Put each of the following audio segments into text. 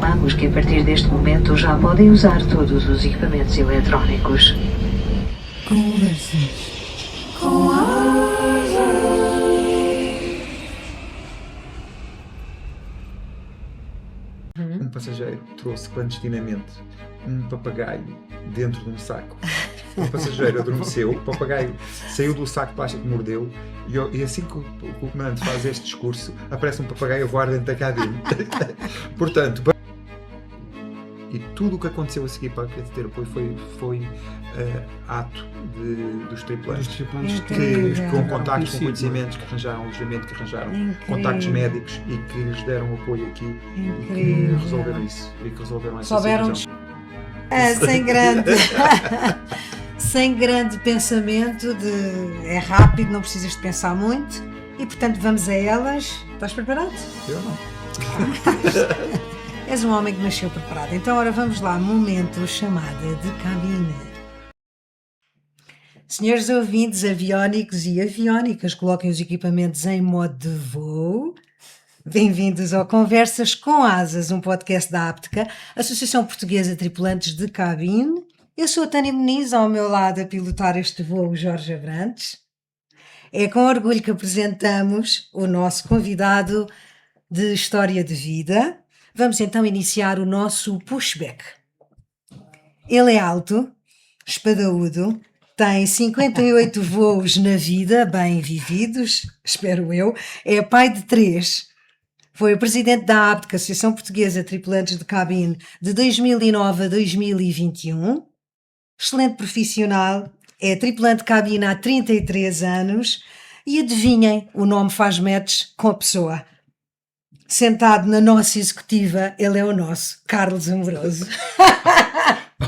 Informamos que a partir deste momento já podem usar todos os equipamentos eletrónicos. Conversas com Um passageiro trouxe clandestinamente um papagaio dentro de um saco. O passageiro adormeceu, o papagaio saiu do saco de plástico que mordeu e assim que o comandante faz este discurso, aparece um papagaio a voar dentro da cabine. Portanto, e tudo o que aconteceu a seguir para ter apoio foi ato dos tripulantes. Com contactos, com conhecimentos, que arranjaram alojamento, que arranjaram contactos médicos e que lhes deram apoio aqui e que resolveram isso. E que resolveram essa situação. Sem grande pensamento, é rápido, não precisas de pensar muito e portanto vamos a elas. Estás preparado? Eu não. És um homem que nasceu preparado. Então, ora, vamos lá. Momento chamada de cabine. Senhores ouvintes aviónicos e aviónicas, coloquem os equipamentos em modo de voo. Bem-vindos ao Conversas com Asas, um podcast da Áptica, Associação Portuguesa de Tripulantes de Cabine. Eu sou a Tânia Muniz, ao meu lado a pilotar este voo, Jorge Abrantes. É com orgulho que apresentamos o nosso convidado de história de vida. Vamos então iniciar o nosso pushback. Ele é alto, espadaúdo, tem 58 voos na vida, bem vividos, espero eu, é pai de 3, foi o presidente da APTC, Associação Portuguesa de Tripulantes de Cabine, de 2009 a 2021, excelente profissional, é tripulante de cabine há 33 anos e adivinhem, o nome faz match com a pessoa. Sentado na nossa executiva, ele é o nosso, Carlos Amoroso.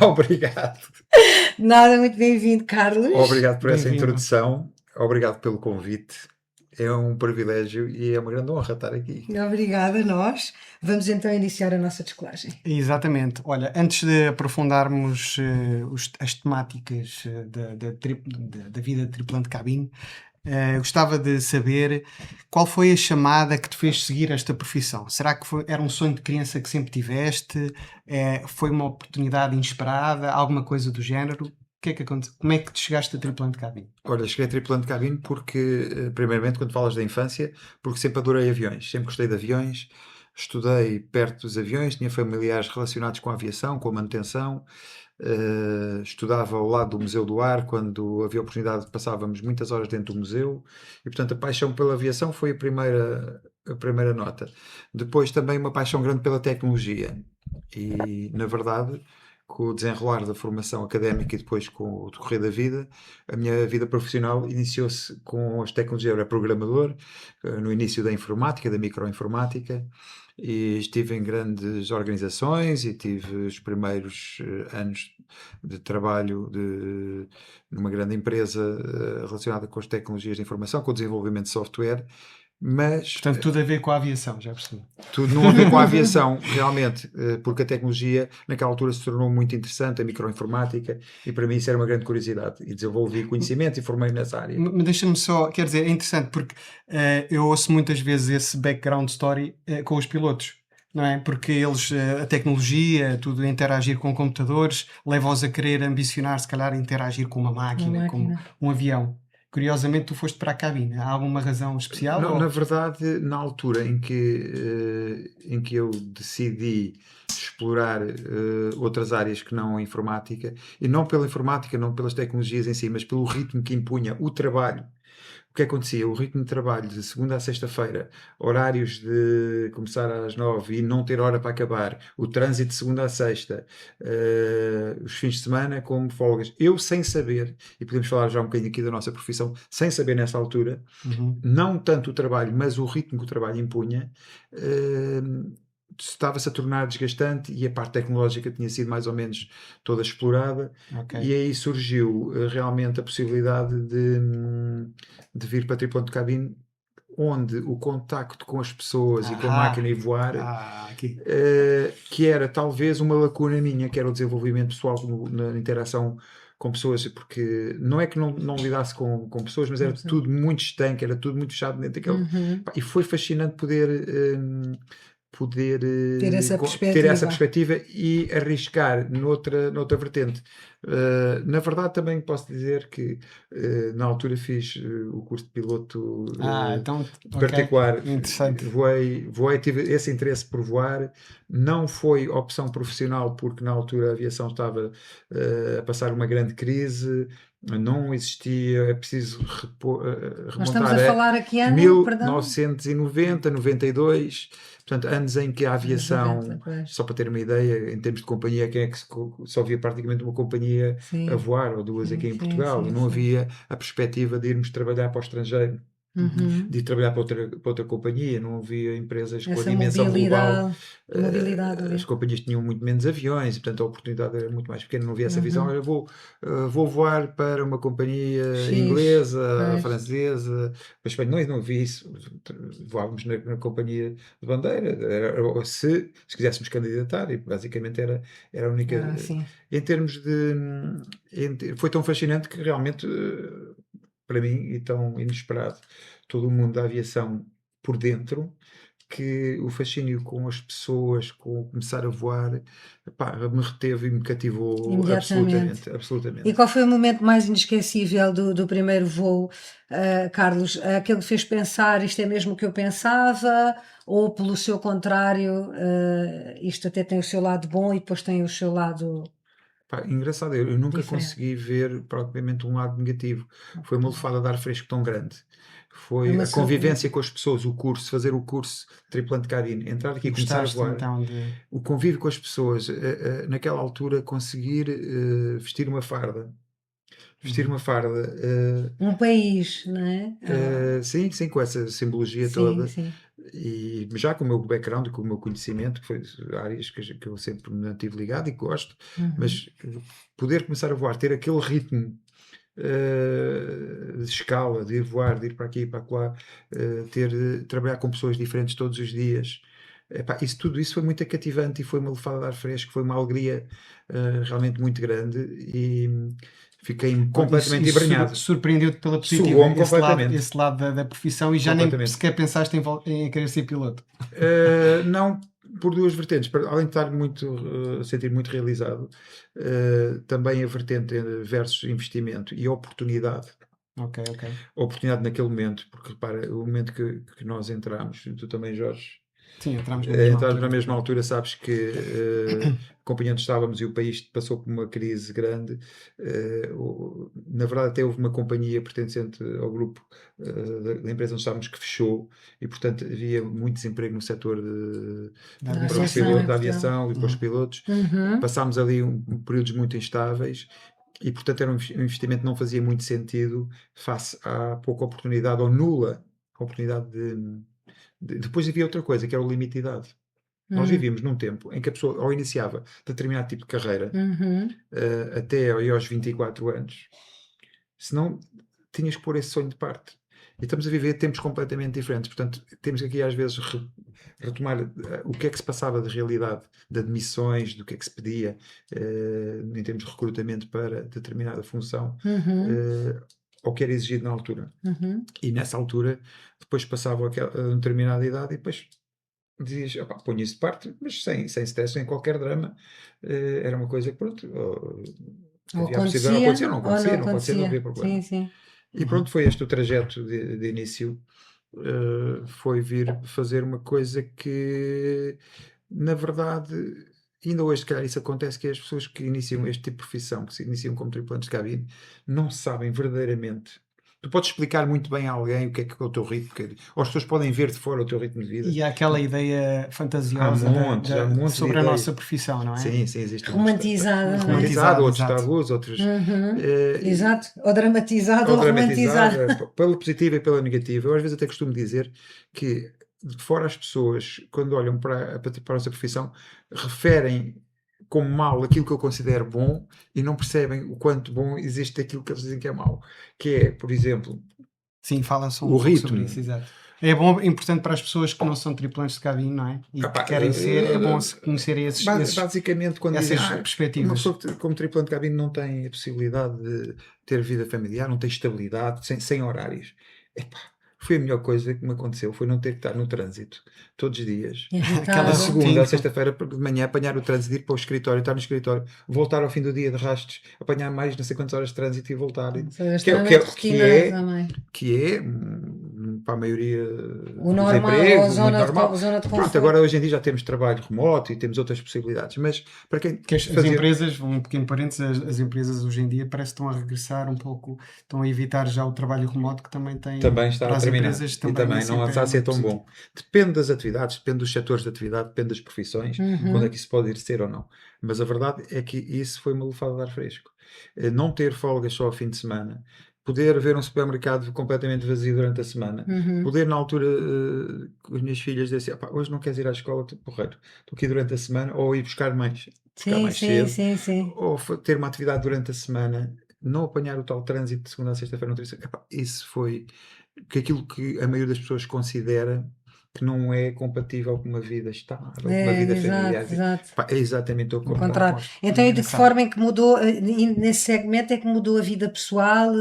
Obrigado. Nada, muito bem-vindo, Carlos. Obrigado por essa introdução, obrigado pelo convite. É um privilégio e é uma grande honra estar aqui. Obrigada a nós. Vamos então iniciar a nossa descolagem. Exatamente. Olha, antes de aprofundarmos as temáticas da vida de tripulante de cabine, gostava de saber qual foi a chamada que te fez seguir esta profissão. Será que era um sonho de criança que sempre tiveste? Foi uma oportunidade inesperada? Alguma coisa do género? O que é que aconteceu? Como é que te chegaste a tripulante de cabine? Olha, cheguei a tripulante de cabine porque, primeiramente, quando falas da infância, porque sempre adorei aviões, sempre gostei de aviões, estudei perto dos aviões, tinha familiares relacionados com a aviação, com a manutenção. Estudava ao lado do Museu do Ar, quando havia oportunidade passávamos muitas horas dentro do museu e portanto a paixão pela aviação foi a primeira nota. Depois também uma paixão grande pela tecnologia e na verdade com o desenrolar da formação académica e depois com o decorrer da vida, a minha vida profissional iniciou-se com as tecnologias. Eu era programador no início da informática, da microinformática, e estive em grandes organizações e tive os primeiros anos de trabalho numa grande empresa relacionada com as tecnologias de informação, com o desenvolvimento de software. Mas, portanto, tudo a ver com a aviação, já percebi. Tudo não a ver com a aviação, realmente, porque a tecnologia naquela altura se tornou muito interessante, a microinformática, e para mim isso era uma grande curiosidade, e desenvolvi conhecimento e formei nessa área. Mas deixa-me só, quer dizer, é interessante porque eu ouço muitas vezes esse background story com os pilotos, não é? Porque eles, a tecnologia, tudo interagir com computadores, leva-os a querer ambicionar, se calhar, interagir com uma máquina. Como um avião. Curiosamente, tu foste para a cabine. Há alguma razão especial? Não, na verdade, na altura em que eu decidi explorar outras áreas que não a informática, e não pela informática, não pelas tecnologias em si, mas pelo ritmo que impunha o trabalho. O que acontecia? O ritmo de trabalho de segunda a sexta-feira, horários de começar às 9 e não ter hora para acabar, o trânsito de segunda a sexta, os fins de semana como folgas. Eu sem saber, e podemos falar já um bocadinho aqui da nossa profissão, sem saber nessa altura, não tanto o trabalho, mas o ritmo que o trabalho impunha, estava-se a tornar desgastante e a parte tecnológica tinha sido mais ou menos toda explorada. E aí surgiu realmente a possibilidade de vir para tripulante de cabine, onde o contacto com as pessoas e com a máquina e voar, que era talvez uma lacuna minha, que era o desenvolvimento pessoal na interação com pessoas, porque não é que não lidasse com pessoas, mas era tudo muito estanque, era tudo muito fechado dentro daquele... E foi fascinante poder poder Ter essa ter essa perspectiva. perspectiva e arriscar noutra vertente. Na verdade, também posso dizer que na altura fiz o curso de piloto Então, particular. interessante. Voei, tive esse interesse por voar. Não foi opção profissional, porque na altura a aviação estava a passar uma grande crise. Não existia, é preciso Nós estamos remontar a a falar aqui ano, perdão. 1990, 92, portanto, anos em que a aviação, 90, pois. só para ter uma ideia, em termos de companhia, quem é que só havia praticamente uma companhia Sim. a voar, ou duas aqui em Sim, Portugal, sim, não sim. havia a perspectiva de irmos trabalhar para o estrangeiro, Uhum. de ir trabalhar para outra companhia, não havia empresas com a Essa dimensão global. mobilidade ali. As companhias tinham muito menos aviões e, portanto, a oportunidade era muito mais pequena. Não havia essa Uhum. visão. Olha, vou voar para uma companhia X, inglesa, pois. francesa. Mas bem, nós não havia isso. Voávamos na companhia de bandeira. Se quiséssemos candidatar, e basicamente era a única. Sim. Em termos de. Foi tão fascinante que realmente, para mim, e tão inesperado, todo o mundo da aviação por dentro, que o fascínio com as pessoas, com começar a voar, pá, me reteve e me cativou Imediatamente. absolutamente. E qual foi o momento mais inesquecível do primeiro voo, Carlos? Aquele que fez pensar, isto é mesmo o que eu pensava, ou pelo seu contrário, isto até tem o seu lado bom e depois tem o seu lado... Pá, engraçado, eu nunca Diferente. consegui ver propriamente um lado negativo. Foi uma lefada de ar fresco tão grande. Foi É uma a convivência com as pessoas, o curso, fazer o curso tripulante de cabine, entrar aqui e começar a Gostaste voar. então O convívio com as pessoas, naquela altura conseguir vestir uma farda. Vestir uma farda. Um país, não é? Sim, com essa simbologia Sim, toda. sim. E já com o meu background, com o meu conhecimento, que foi áreas que eu sempre me mantive ligado e que gosto, mas poder começar a voar, ter aquele ritmo de escala, de ir voar, de ir para aqui e para lá, trabalhar com pessoas diferentes todos os dias. Epá, tudo isso foi muito cativante e foi uma lefada de ar fresco, foi uma alegria realmente muito grande e fiquei completamente embrenhado. Surpreendeu-te pela positiva, Sugou-me completamente. esse lado da profissão, e já nem sequer pensaste em querer ser piloto? Não, por duas vertentes. Além de estar sentir muito realizado, também a vertente versus investimento e oportunidade. Ok. A oportunidade naquele momento, porque repara, o momento que nós entramos, tu também, Jorge, Sim, entramos na mesma altura, sabes que a companhia onde estávamos e o país passou por uma crise grande. Na verdade, até houve uma companhia pertencente ao grupo da empresa onde estávamos que fechou e, portanto, havia muito desemprego no setor da aviação e para os pilotos. Passámos ali períodos muito instáveis. E, portanto, era um investimento que não fazia muito sentido face à pouca oportunidade ou nula oportunidade depois havia outra coisa, que era o limite de idade. Nós vivíamos num tempo em que a pessoa, ou iniciava determinado tipo de carreira, até aos 24 anos, senão tinhas que pôr esse sonho de parte. E estamos a viver tempos completamente diferentes. Portanto, temos aqui às vezes retomar o que é que se passava de realidade, de admissões, do que é que se pedia em termos de recrutamento para determinada função, ou que era exigido na altura. E nessa altura, depois passava a determinada idade e depois dizias, ponho isso de parte, mas sem stress, sem qualquer drama. Era uma coisa que, pronto, havia a possibilidade de acontecer, não acontecia, não havia problema. Sim. E pronto, foi este o trajeto de início. Foi vir fazer uma coisa que, na verdade, ainda hoje, se calhar, isso acontece, que as pessoas que iniciam este tipo de profissão, que se iniciam como tripulantes de cabine, não sabem verdadeiramente. Tu podes explicar muito bem a alguém o que é o teu ritmo, ou as pessoas podem ver de fora o teu ritmo de vida. E há aquela ideia fantasiosa sobre a nossa profissão, não é? Sim, existe. Romantizada. Outros tabus, outros... Exato. Ou dramatizada ou romantizada. Pela positiva e pela negativa. Eu às vezes até costumo dizer que, de fora, as pessoas, quando olham para a nossa profissão, referem como mau aquilo que eu considero bom e não percebem o quanto bom existe aquilo que eles dizem que é mau. Que é, por exemplo... Sim, fala só o ritmo. Sobre isso, exato. É importante para as pessoas que não são tripulantes de cabine, não é? E que querem ser, é bom conhecerem basicamente, quando essas dizem, perspectivas. Uma pessoa como tripulante de cabine não tem a possibilidade de ter vida familiar, não tem estabilidade, sem horários. foi a melhor coisa que me aconteceu, foi não ter que estar no trânsito todos os dias. Irritado. De segunda rotina. a sexta-feira de manhã, apanhar o trânsito, ir para o escritório, estar no escritório, voltar ao fim do dia de rastos, apanhar mais não sei quantas horas de trânsito e voltar. Que é, para a maioria O dos normal, empregos, a muito zona normal. de Pronto, conforto. agora hoje em dia já temos trabalho remoto e temos outras possibilidades, mas para quem Que as fazia- empresas, um pequeno parênteses, as empresas hoje em dia parece que estão a regressar um pouco, estão a evitar já o trabalho remoto que também tem também está para a as terminar empresas e também não sempre está a ser muito tão positivo. bom. Depende das atividades, depende dos setores de atividade, depende das profissões, quando é que isso pode ir ser ou não. Mas a verdade é que isso foi uma lufada de ar fresco. Não ter folgas só ao fim de semana, poder ver um supermercado completamente vazio durante a semana, poder na altura com as minhas filhas dizer assim, hoje não queres ir à escola, porreiro, estou aqui durante a semana, ou ir buscar mais cedo, Sim. ou ter uma atividade durante a semana, não apanhar o tal trânsito de segunda a sexta-feira, não ter isso. Isso foi que aquilo que a maioria das pessoas considera que não é compatível com uma vida estável, com uma vida familiar. Exato. É exatamente o Ao contrário. contrário. Então, e de que Engraçado. forma é que mudou, nesse segmento, é que mudou a vida pessoal,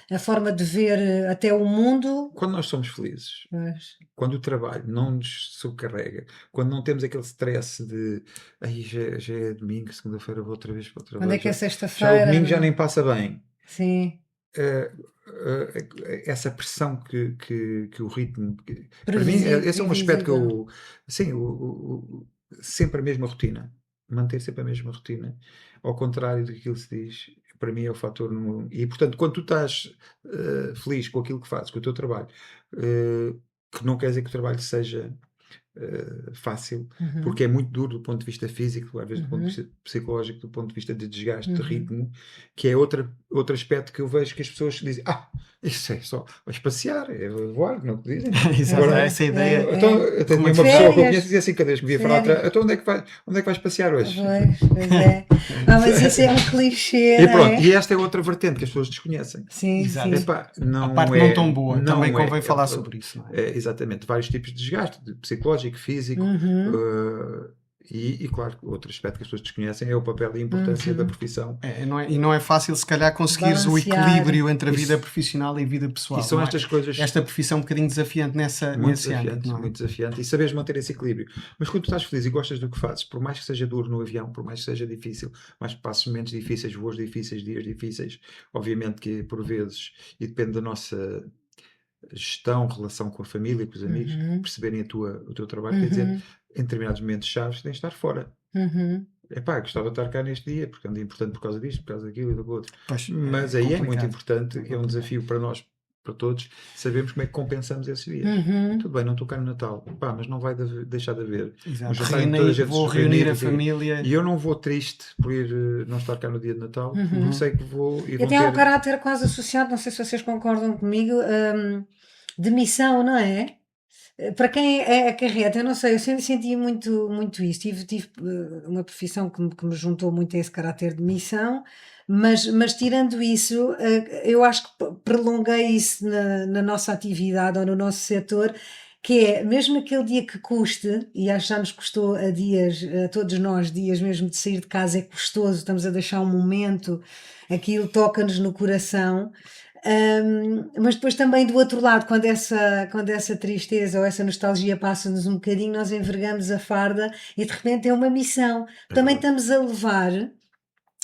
a forma de ver até o mundo? Quando nós somos felizes, Pois. quando o trabalho não nos subcarrega, quando não temos aquele stress de aí já é domingo, segunda-feira vou outra vez para o trabalho. Quando é que é Já o sexta-feira? domingo já nem passa bem. Sim. Essa pressão que o ritmo. Para mim, Previsível, esse é um aspecto que previsível. eu. Sim, sempre a mesma rotina. Manter sempre a mesma rotina. Ao contrário do que aquilo se diz, para mim é o fator número 1. E, portanto, quando tu estás feliz com aquilo que fazes, com o teu trabalho, que não quer dizer que o trabalho seja fácil, porque é muito duro do ponto de vista físico, às vezes do ponto de vista psicológico, do ponto de vista de desgaste, de ritmo, que é outro aspecto que eu vejo que as pessoas dizem, isso é só vais passear, é voar, não te dizem. Exato, Agora, essa ideia. então, eu tenho uma Como pessoa que eu férias. conheço que dizia assim, cada vez que me via falar Férias. atrás, então onde é que vais passear hoje? Pois é. Mas isso é um clichê, E não pronto, é? e esta é outra vertente que as pessoas desconhecem. Sim, Exato. sim. Epá, não A parte é, não tão boa, não também é. convém falar sobre isso, não é? Exatamente, vários tipos de desgaste, psicológico, físico, e claro, outro aspecto que as pessoas desconhecem é o papel e a importância da profissão. E não é fácil, se calhar, conseguires o Balancear. equilíbrio entre a Isso. vida profissional e a vida pessoal. E são não é? estas coisas Esta profissão é um bocadinho desafiante muito nesse âmbito, desafiantes, não é? muito desafiante, e saberes manter esse equilíbrio. Mas quando tu estás feliz e gostas do que fazes, por mais que seja duro no avião, por mais que seja difícil, mais que passes momentos difíceis, voos difíceis, dias difíceis, obviamente que por vezes, e depende da nossa gestão, relação com a família, com os amigos, perceberem o teu trabalho, quer dizer, em determinados momentos chaves, tens de estar fora. Epá, gostava de estar cá neste dia, porque é um dia importante por causa disto, por causa daquilo e do outro. Pois, Mas é aí é complicado. muito importante, é um desafio para nós, para todos, sabermos como é que compensamos esses dias. Tudo bem, não estou cá no Natal, pá, mas não vai deixar de haver. Exato. Um jantar em que toda a gente Vou se reunir a reunir, família. E eu não vou triste por ir não estar cá no dia de Natal, porque sei que vou. E E vão tem um ter- caráter quase associado, não sei se vocês concordam comigo, de missão, não é? Para quem é acarreta, eu não sei, eu sempre senti muito isso. Tive uma profissão que me juntou muito a esse caráter de missão, mas tirando isso, eu acho que prolonguei isso na nossa atividade ou no nosso setor, que é mesmo aquele dia que custe, e acho que já nos custou a todos nós, dias mesmo de sair de casa é custoso, estamos a deixar um momento, aquilo toca-nos no coração. Mas depois também do outro lado, quando essa tristeza ou essa nostalgia passa-nos um bocadinho, nós envergamos a farda e de repente é uma missão. Também estamos a levar,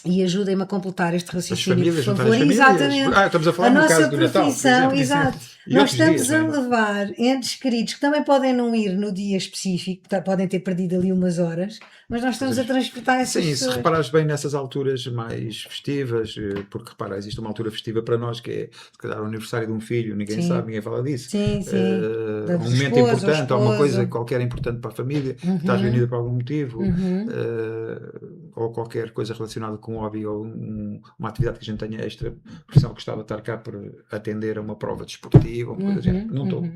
e ajudem-me a completar este As raciocínio, famílias, por juntar favor. as famílias. Exatamente. Estamos a falar A no nossa caso do Natal, por profissão, exemplo. exato. E Nós outros estamos dias, a não é? levar entes queridos que também podem não ir no dia específico, podem ter perdido ali umas horas, mas nós estamos a transportar essas Sim, se pessoas. reparares bem nessas alturas mais festivas, porque repara, existe uma altura festiva para nós que é se calhar o aniversário de um filho, ninguém Sim. sabe, ninguém fala disso. Sim, sim. Um Do momento esposo, importante, ao ou uma esposo. coisa qualquer importante para a família, que estás reunida por algum motivo, ou qualquer coisa relacionada com um hobby ou uma atividade que a gente tenha extra, profissão que gostava de estar cá por atender a uma prova desportiva, uma coisa do género. Não estou.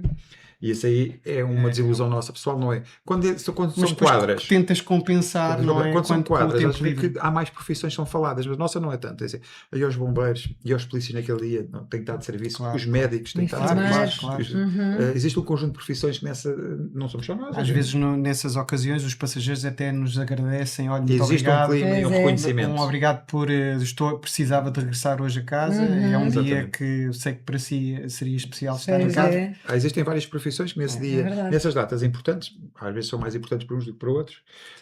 E isso aí é uma desilusão nossa pessoal, não é? Quando Mas são depois quadras. tentas compensar, não é? Quando são Com o quadras, tempo acho que livre. há mais profissões que são faladas, mas nossa não é tanto. É assim, aí aos bombeiros e aos polícias naquele dia não, têm que estar de serviço, Claro. os médicos têm que estar de Enfermeiros. serviço. Claro. Existe um conjunto de profissões que nessa não somos só nós. Às vezes, nessas ocasiões, os passageiros até nos agradecem. Olha, muito existe obrigado. um clima e um Pois é. reconhecimento. Obrigado por precisava de regressar hoje a casa. É um dia Exatamente. que eu sei que para si seria especial estar em Pois casa. é. Existem várias profissões que nesse dia, verdade. nessas datas importantes, às vezes são mais importantes para uns do que para outros,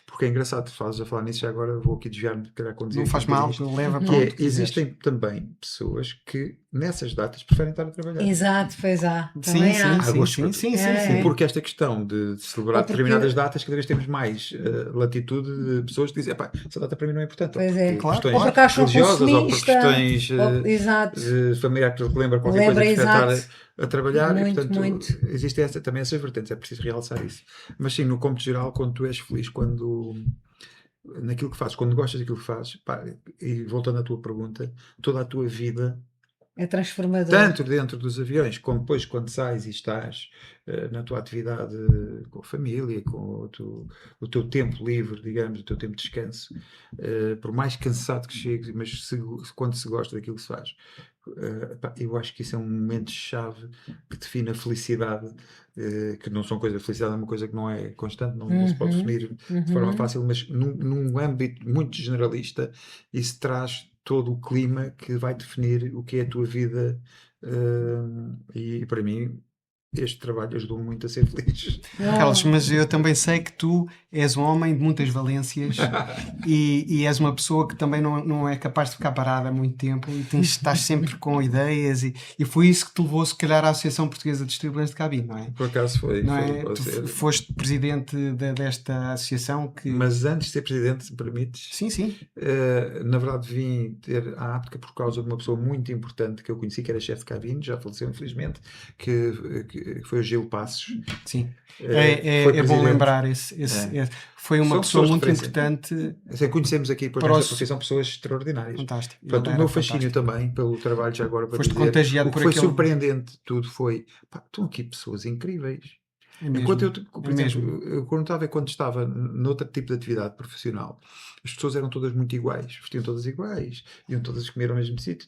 porque é engraçado, fazes a falar nisso já agora, vou aqui desviar-me, calhar conduzir. Não faz aqui um mal, bocadinho. leva Que para é, onde quiseres. existem também pessoas que nessas datas preferem estar a trabalhar. Exato, pois há. Sim, Também sim, há. sim. É. Porque esta questão de celebrar Ou porque- determinadas datas, cada vez temos mais latitude de pessoas que dizem, epá, essa data para mim não é importante. Pois ou é. por Claro, questões Ou porque acham religiosas, ou por consumista. questões Exato. familiares que relembra qualquer Lembra, coisa que exato. estar a trabalhar. Muito, e, portanto, muito. Existem também essas vertentes, é preciso realçar isso. Mas sim, no cômputo geral, quando tu és feliz, naquilo que fazes, quando gostas daquilo que fazes, pá, e voltando à tua pergunta, toda a tua vida, É transformador. tanto dentro dos aviões, como depois quando sais e estás na tua atividade com a família, com o teu tempo livre, digamos, o teu tempo de descanso, por mais cansado que chegues, mas quando se gosta daquilo que se faz, pá, eu acho que isso é um momento-chave que define a felicidade, que não são coisas, a felicidade é uma coisa que não é constante, não se pode definir de forma fácil, mas num âmbito muito generalista, isso traz todo o clima que vai definir o que é a tua vida, e para mim este trabalho ajudou-me muito a ser feliz. Carlos, mas eu também sei que tu és um homem de muitas valências e és uma pessoa que também não é capaz de ficar parada há muito tempo e estás sempre com ideias e foi isso que te levou, se calhar, à Associação Portuguesa de Tripulantes de Cabine, não é? Por acaso foi. Não é? pode Tu ser. foste presidente desta associação que... Mas antes de ser presidente, se me permites, Sim. na verdade vim ter a APTCA por causa de uma pessoa muito importante que eu conheci, que era chefe de cabine, já faleceu infelizmente, que foi o Gil Passos. Sim. Foi É bom presidente. lembrar foi uma São pessoa pessoas de muito referência. importante. Assim, conhecemos aqui depois Para nesta os- profissão pessoas extraordinárias. Fantástico. Portanto, Ele o meu era fascínio fantástico. também pelo trabalho, já agora para Foste dizer, contagiado o que por foi aquele- surpreendente de tudo foi, pá, estão aqui pessoas incríveis. É mesmo. Enquanto eu, por É exemplo, mesmo. eu quando estava noutro tipo de atividade profissional, as pessoas eram todas muito iguais, vestiam todas iguais, iam todas comer ao mesmo sítio,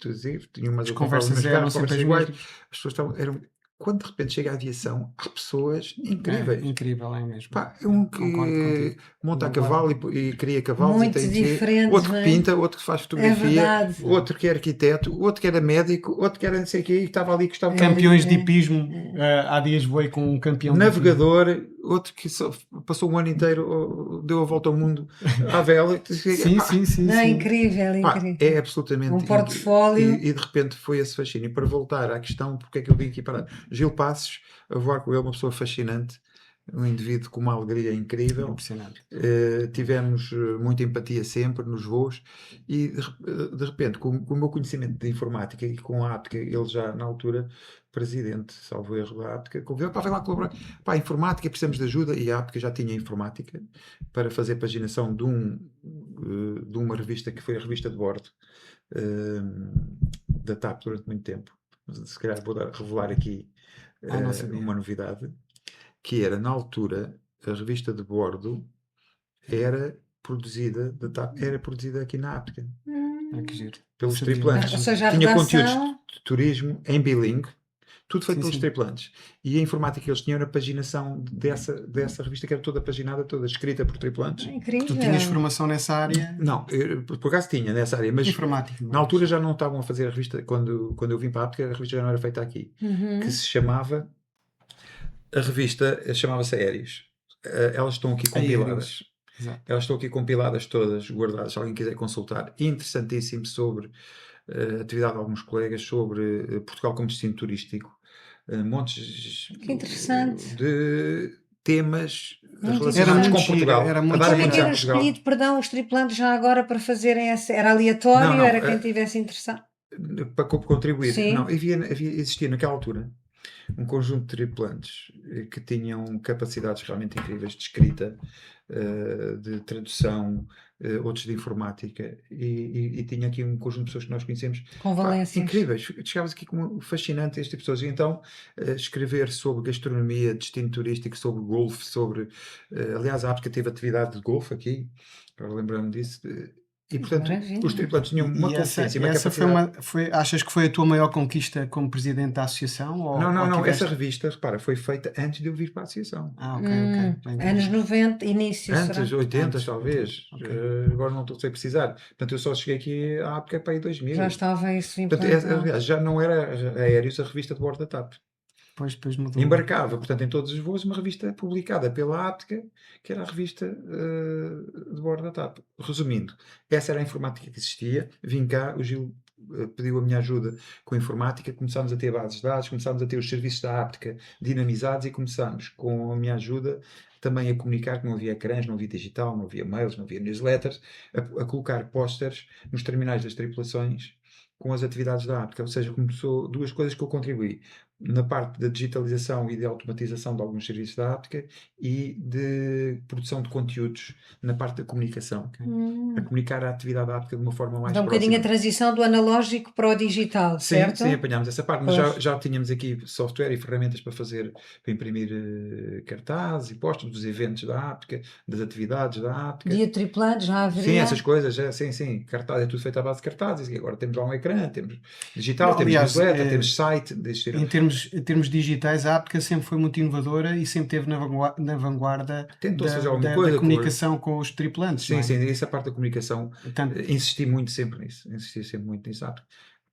tinham umas As conversas eram sempre as iguais, mesmas. as pessoas quando de repente chega a aviação, há pessoas incríveis. É incrível, é mesmo. Pá, é um que Concordo contigo. monta a Concordo. cavalo e cria cavalos, Muito e tem diferentes, outro não que é? pinta, outro que faz É fotografia, verdade. outro que é arquiteto, outro que era médico, outro que era não sei o quê, e estava ali, que estava Campeões de hipismo. Há dias voei com um campeão de navegador, outro que passou um ano inteiro, deu a volta ao mundo à vela. hipismo. Sim. Não, incrível, Pá, incrível. é absolutamente Um portfólio. E de repente foi esse fascínio. Para voltar à questão, porque é que eu vim aqui parar? Gil Passos, a voar com ele, uma pessoa fascinante, um indivíduo com uma alegria incrível. Impressionante. Tivemos muita empatia sempre nos voos e de repente, com o meu conhecimento de informática e com a APTCA, ele já na altura presidente, salvo erro da APTCA, convidou para vir lá colaborar. Pá, informática, precisamos de ajuda, e a APTCA já tinha informática para fazer paginação de uma revista que foi a revista de bordo da TAP durante muito tempo. Mas, se calhar vou revelar aqui Não sabia. uma novidade, que era, na altura, a revista de bordo era produzida aqui na APTCA, Que giro. pelos Sabia. tripulantes. Ou seja, a Tinha redação- conteúdos de turismo em bilingue, tudo feito Sim, pelos sim. tripulantes. E a informática que eles tinham era a paginação dessa revista, que era toda paginada, toda escrita por tripulantes. É incrível. Tu tinhas formação nessa área Não, por acaso tinha nessa área, mas informática. não é? na altura já não estavam a fazer a revista, quando eu vim para a APTCA, a revista já não era feita aqui, que se chamava, a revista chamava-se Aéreos. Elas estão aqui compiladas. Aéreos. Exato. Elas estão aqui compiladas todas, guardadas, se alguém quiser consultar. Interessantíssimo sobre a atividade de alguns colegas, sobre Portugal como destino turístico. Montes Que interessante. de temas Muito relacionados interessante. com Portugal. Era a muito dar Como é muito que a era Portugal. escolhido, perdão, os tripulantes já agora para fazerem essa? Era aleatório? Não, Era quem tivesse interessado? Para contribuir. Sim. Não, existia naquela altura um conjunto de tripulantes que tinham capacidades realmente incríveis de escrita, de tradução, outros de informática, e tinha aqui um conjunto de pessoas que nós conhecemos Com valências. incríveis. Chegavas aqui como fascinante este tipo de pessoas. E então, escrever sobre gastronomia, destino turístico, sobre golfe, aliás, a APSCA teve atividade de golfe aqui, agora lembrando disso. E, portanto, Maravilha. os tripulantes tinham uma consciência e uma essa capacidade. achas que foi a tua maior conquista como presidente da associação? Não, essa revista, repara, foi feita antes de eu vir para a associação. Ok. Bem, Anos 90, início, Antes, será? 80 talvez. Ok. Agora não estou a precisar. Portanto, eu só cheguei aqui à época para aí 2000. Já estava isso Portanto, implantado. aliás, já não era Aéreos a revista de bordo da TAP. Depois mudou. Embarcava, portanto, em todos os voos, uma revista publicada pela Áptica, que era a revista de bordo da TAP. Resumindo, essa era a informática que existia. Vim cá, o Gil pediu a minha ajuda com a informática, começámos a ter bases de dados, começámos a ter os serviços da Áptica dinamizados e começámos, com a minha ajuda, também a comunicar que não havia ecrãs, não havia digital, não havia mails, não havia newsletters, a colocar pósteres nos terminais das tripulações com as atividades da Áptica. Ou seja, começou duas coisas que eu contribuí. Na parte da digitalização e de automatização de alguns serviços da Áptica e de produção de conteúdos na parte da comunicação. A comunicar a atividade da Áptica de uma forma mais Dá um bocadinho a próxima. transição do analógico para o digital, certo? Sim, apanhámos essa parte, mas já, Pois. já tínhamos aqui software e ferramentas para imprimir cartazes e pósteres dos eventos da Áptica, das atividades da Áptica. Dia de tripulante, já haveria. Sim, essas coisas, sim. Cartaz é tudo feito à base de cartazes. E agora temos lá um ecrã, temos digital, Não, temos aliás, newsletter, temos site. Em termos digitais, a Áptica sempre foi muito inovadora e sempre esteve na vanguarda Tentou-se fazer alguma coisa da com comunicação com os tripulantes. não é? Sim, essa parte da comunicação, Portanto, insisti muito sempre nisso.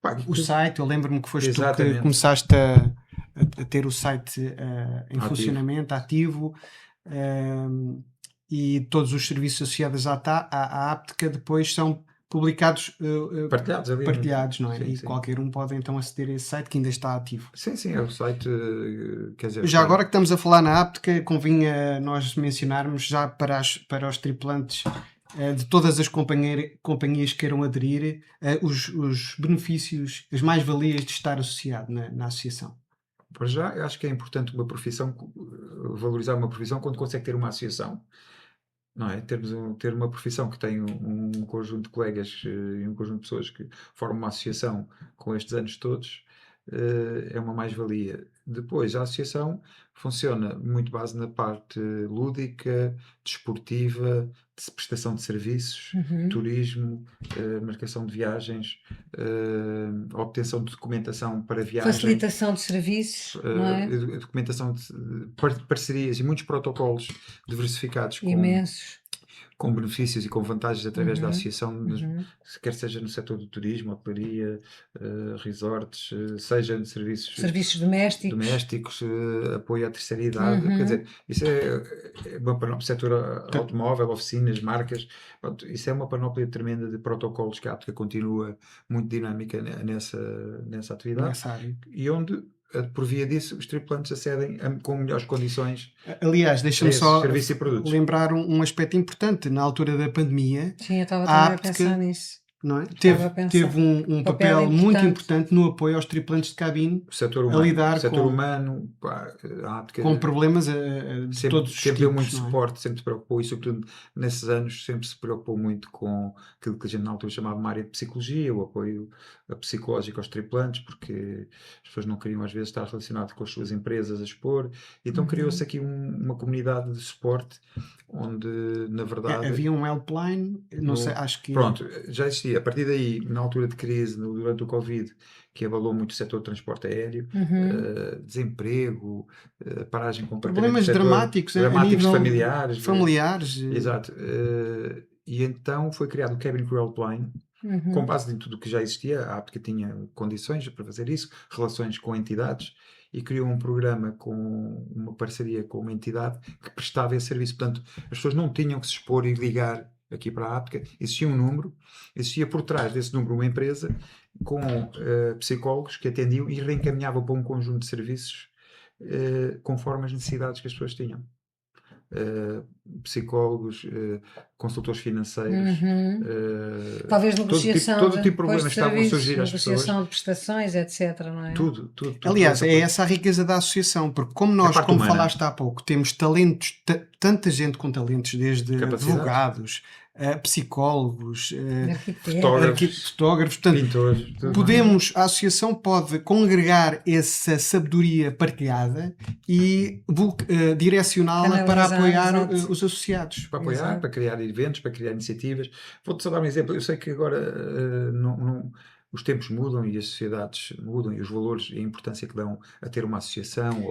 Pá, o site, eu lembro-me que foste tu que Exatamente. começaste a ter o site em Ativo. funcionamento, ativo, e todos os serviços associados à Áptica depois são publicados, partilhados ali. partilhados, não é? Sim, E sim. qualquer um pode então aceder a esse site que ainda está ativo. Sim, é o site, quer dizer... Já agora que estamos a falar na Áptica, convinha nós mencionarmos já para os tripulantes de todas as companhias que queiram aderir, os benefícios, as mais-valias de estar associado na associação. Para já, eu acho que é importante uma profissão, valorizar uma profissão quando consegue ter uma associação. Não é? Ter uma profissão que tem um conjunto de colegas e um conjunto de pessoas que formam uma associação com estes anos todos, é uma mais-valia. Depois, a associação funciona muito base na parte lúdica, desportiva, de prestação de serviços, turismo, marcação de viagens, obtenção de documentação para viagens, Facilitação de serviços, não é? documentação de parcerias e muitos protocolos diversificados Imensos. com benefícios e com vantagens através da associação, quer seja no setor do turismo, hotelaria, resorts, seja de Serviços domésticos. apoio à terceira idade, quer dizer, isso é uma panóplia, setor automóvel, oficinas, marcas, pronto, isso é uma panóplia tremenda de protocolos que a Áptica continua muito dinâmica nessa atividade. Nessa área. E onde, por via disso, os tripulantes acedem com melhores condições. Aliás, deixa-me Esses só serviços e produtos. lembrar um aspecto importante. Na altura da pandemia, Sim, eu estava a também a Áptica, pensar nisso. não é? Estava a pensar. Teve um Papel papel muito importante. importante no apoio aos tripulantes de cabine O setor a lidar humano, pá, a Áptica com problemas de todos os sempre tipos. deu muito não é? suporte, sempre se preocupou, e sobretudo nesses anos sempre se preocupou muito com aquilo que a gente na altura chamava uma área de psicologia, o apoio psicológico aos tripulantes, porque as pessoas não queriam às vezes estar relacionadas com as suas empresas a expor, então criou-se aqui uma comunidade de suporte onde na verdade Havia um helpline, não sei, acho que... Pronto, já existia. A partir daí, na altura de crise, durante o Covid, que abalou muito o setor de transporte aéreo, desemprego, paragem completamente Problemas do setor, dramáticos a dramáticos nível familiares. familiares. Exato. E então foi criado o Cabin Crew Helpline, com base em tudo o que já existia. A Áptica tinha condições para fazer isso, relações com entidades, e criou um programa com uma parceria com uma entidade que prestava esse serviço. Portanto, as pessoas não tinham que se expor e ligar aqui para a Áptica. Existia um número, existia por trás desse número uma empresa com psicólogos que atendiam e reencaminhavam para um conjunto de serviços conforme as necessidades que as pessoas tinham. psicólogos, consultores financeiros, Talvez negociação todo tipo de de problemas que estavam a serviços, surgir às pessoas. negociação de prestações, etc. Não é? Tudo. Aliás, tudo. é essa a riqueza da associação, porque como nós, parte como humana. falaste há pouco, temos talentos, tanta gente com talentos, desde Capacidades. advogados, psicólogos, Arquitetos. fotógrafos, portanto, Pintores, tudo. a associação pode congregar essa sabedoria partilhada e direcioná-la para Canalizar, apoiar exato. os associados. Para apoiar, Exato. para criar eventos, para criar iniciativas. Vou-te só dar um exemplo. Eu sei que agora os tempos mudam e as sociedades mudam e os valores e a importância que dão a ter uma associação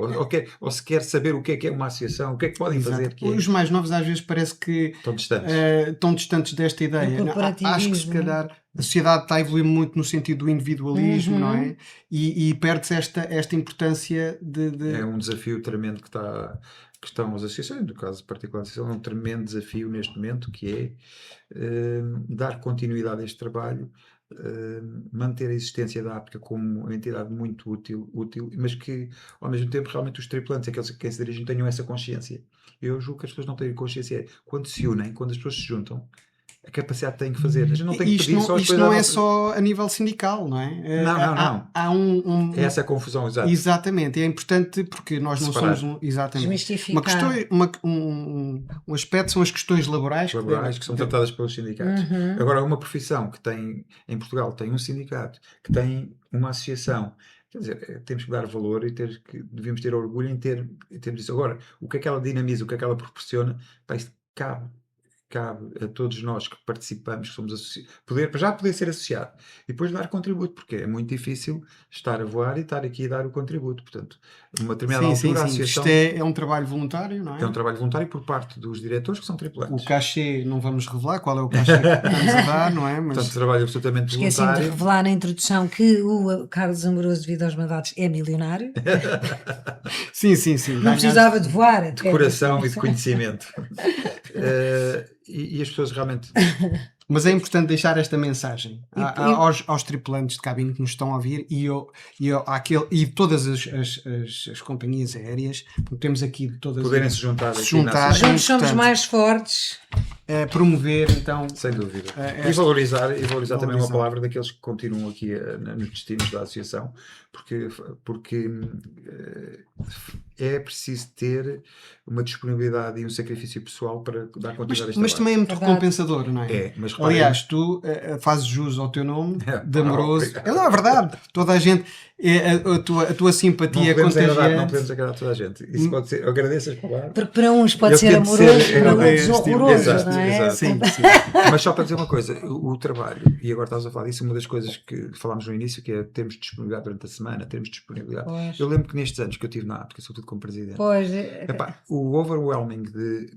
ou se quer saber o que é uma associação, o que é que podem Exato. fazer. Que Os mais novos às vezes parece que estão distantes. estão distantes desta ideia. Do Não, acho que se corporativismo. calhar a sociedade está a evoluir muito no sentido do individualismo, não é? E perde-se esta importância de... É um desafio tremendo que estão as associações, no caso particular da associação, é um tremendo desafio neste momento, que é dar continuidade a este trabalho, manter a existência da APCA como uma entidade muito útil, mas que ao mesmo tempo realmente os tripulantes, aqueles a quem se dirigem, tenham essa consciência. Eu julgo que as pessoas não têm consciência. Quando se unem, quando as pessoas se juntam, a capacidade que têm que fazer. A gente não tem que pedir só as isto coisas não à é nossa- só a nível sindical, não é? Não. Há um... É essa a confusão, exato. Exatamente, é importante porque nós não Separar. somos exatamente. Desmistificar. Uma questão, um aspecto são as questões laborais, Que são tratadas pelos sindicatos. Agora, uma profissão que tem, em Portugal, tem um sindicato, que tem uma associação, quer dizer, temos que dar valor e devemos ter orgulho em termos isso. Agora, o que é que ela dinamiza, o que é que ela proporciona, pá, isto cabe a todos nós que participamos, que somos associados, poder ser associado e depois dar contributo, porque é muito difícil estar a voar e estar aqui a dar o contributo. Portanto, numa determinada altura, a associação Isto é um trabalho voluntário, não é? é um trabalho voluntário por parte dos diretores, que são tripulantes. O cachê, não vamos revelar qual é o cachê que estamos a dar, não é? Mas Portanto, trabalho absolutamente Esqueci-me de voluntário. revelar na introdução que o Carlos Amoroso, devido aos mandatos, é milionário. sim. Não precisava de voar. De coração e de conhecimento. E as pessoas realmente. Mas é importante deixar esta mensagem E- aos tripulantes de cabine que nos estão a ouvir e todas as companhias aéreas, porque temos aqui de todas Poderem se juntar. se aqui juntar. na associação. Juntos somos Importante. mais fortes. Promover então Sem dúvida. esta- E valorizar também uma valorizar. palavra daqueles que continuam aqui nos destinos da associação, porque é preciso ter uma disponibilidade e um sacrifício pessoal para dar continuidade a este mas trabalho. também é muito Verdade. recompensador, não é? É, mas reparem- Aliás, tu fazes jus ao teu nome de amoroso. Obrigado. Não, é verdade. Toda a gente, a tua não simpatia podemos contagiante. agradar toda a gente. Isso pode ser, eu agradeço as palavras. Porque para uns pode Eu ser tento amoroso, ser- para eu outros tenho- horroroso, exato, não é? exato. Sim. Mas só para dizer uma coisa, o trabalho, e agora estás a falar disso, uma das coisas que falámos no início, que é termos disponibilidade durante a semana, termos disponibilidade. Pois. Eu lembro que nestes anos que eu tive na APCA, sobretudo como presidente, Pois, epá, o overwhelming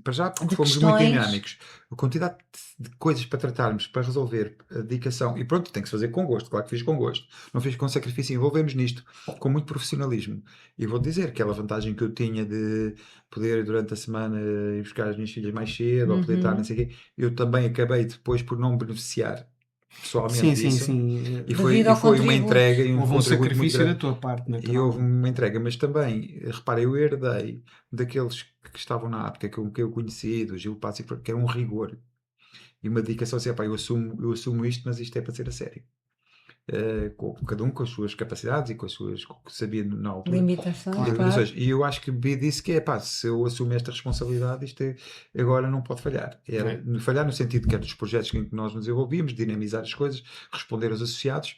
para já porque De fomos questões. muito dinâmicos, a quantidade de coisas para tratarmos, para resolver, a dedicação, e pronto, tem que se fazer com gosto, claro que fiz com gosto, não fiz com sacrifício, envolvemos nisto com muito profissionalismo. E vou dizer, aquela vantagem que eu tinha de poder durante a semana ir buscar as minhas filhas mais cedo, ou poder estar, não sei o quê, eu também acabei depois por não beneficiar pessoalmente Sim. disso. Devido E foi ao uma contributo. entrega e um Houve um contributo muito sacrifício grande. da tua parte, E naturalmente. houve uma entrega, mas também, reparem, eu herdei daqueles que estavam na APCA, que eu conheci, do Gil Passi, que era um rigor e uma dedicação assim, pá, eu assumo isto, mas isto é para ser a sério. Cada um com as suas capacidades e com o que sabia na altura. limitações, E claro. limitações. E eu acho que vi disso que pá, se eu assumo esta responsabilidade, agora não pode falhar. Falhar no sentido que é dos projetos em que nós nos envolvíamos, dinamizar as coisas, responder aos associados,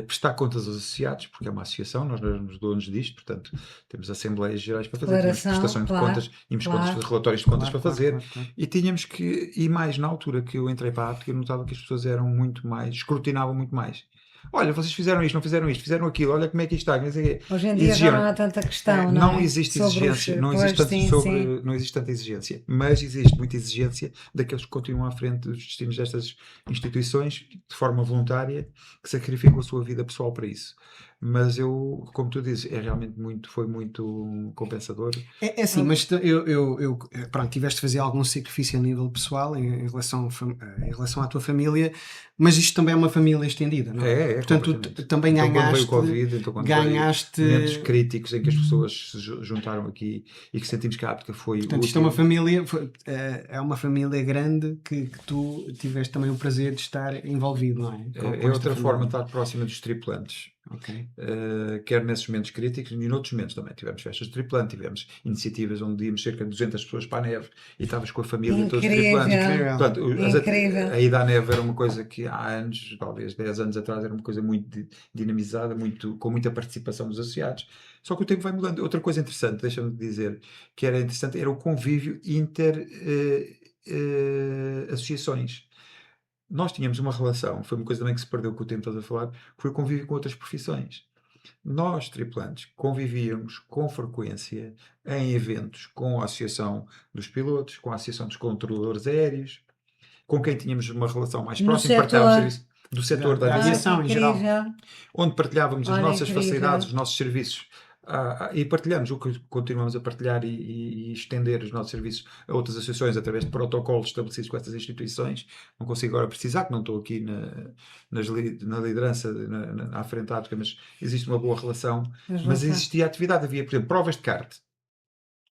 prestar contas aos associados, porque é uma associação, nós não somos donos disto, portanto, temos assembleias gerais para fazer, temos Declaração, prestações claro, de contas, tínhamos claro. relatórios de contas Claro, para fazer, claro. e tínhamos que, e mais na altura que eu entrei para a APCA, eu notava que as pessoas eram muito mais, escrutinavam muito mais. Olha, vocês fizeram isto, não fizeram isto, fizeram aquilo, olha como é que isto está, não sei o quê. Hoje em dia já Exigiam. não há tanta questão, não, Não é? existe Sobre exigência, os- não pois, existe, sim. não existe tanta exigência, mas existe muita exigência daqueles que continuam à frente dos destinos destas instituições de forma voluntária, que sacrificam a sua vida pessoal para isso. mas eu, como tu dizes, é realmente foi muito compensador. É assim, mas pronto, tiveste de fazer algum sacrifício a nível pessoal em relação à tua família, mas isto também é uma família estendida, não é? Portanto, tu também então, quando veio ganhaste, o Covid, então, quando ganhaste veio momentos críticos em que as pessoas se juntaram aqui e que sentimos que a Áptica foi Portanto, útil. isto é uma família, é uma família grande que tu tiveste também o prazer de estar envolvido, não é? Com É esta outra família. forma de estar próxima dos tripulantes. Ok. Quer nesses momentos críticos e noutros momentos também. Tivemos festas de tripulante, tivemos iniciativas onde íamos cerca de 200 pessoas para a neve e estavas com a família todos os tripulantes. Incrível. Portanto, Incrível. a ida à neve era uma coisa que há anos, talvez 10 anos atrás, era uma coisa muito dinamizada, com muita participação dos associados. Só que o tempo vai mudando. Outra coisa interessante, deixa-me dizer, que era interessante, era o convívio associações. Nós tínhamos uma relação, foi uma coisa também que se perdeu com o tempo, estás a falar, que foi o convívio com outras profissões. Nós, tripulantes, convivíamos com frequência em eventos com a Associação dos Pilotos, com a Associação dos Controladores Aéreos, com quem tínhamos uma relação mais No próxima, setor. partilhávamos serviço do setor da Da aviação, aviação em geral. Incrível. onde partilhávamos as Olha, nossas incrível. facilidades, os nossos serviços. E partilhamos o que continuamos a partilhar e estender os nossos serviços a outras associações através de protocolos estabelecidos com estas instituições. Não consigo agora precisar, que não estou aqui na liderança, à frente da Áptica, mas existe uma boa relação. Mas existia atividade, havia, por exemplo, provas de kart.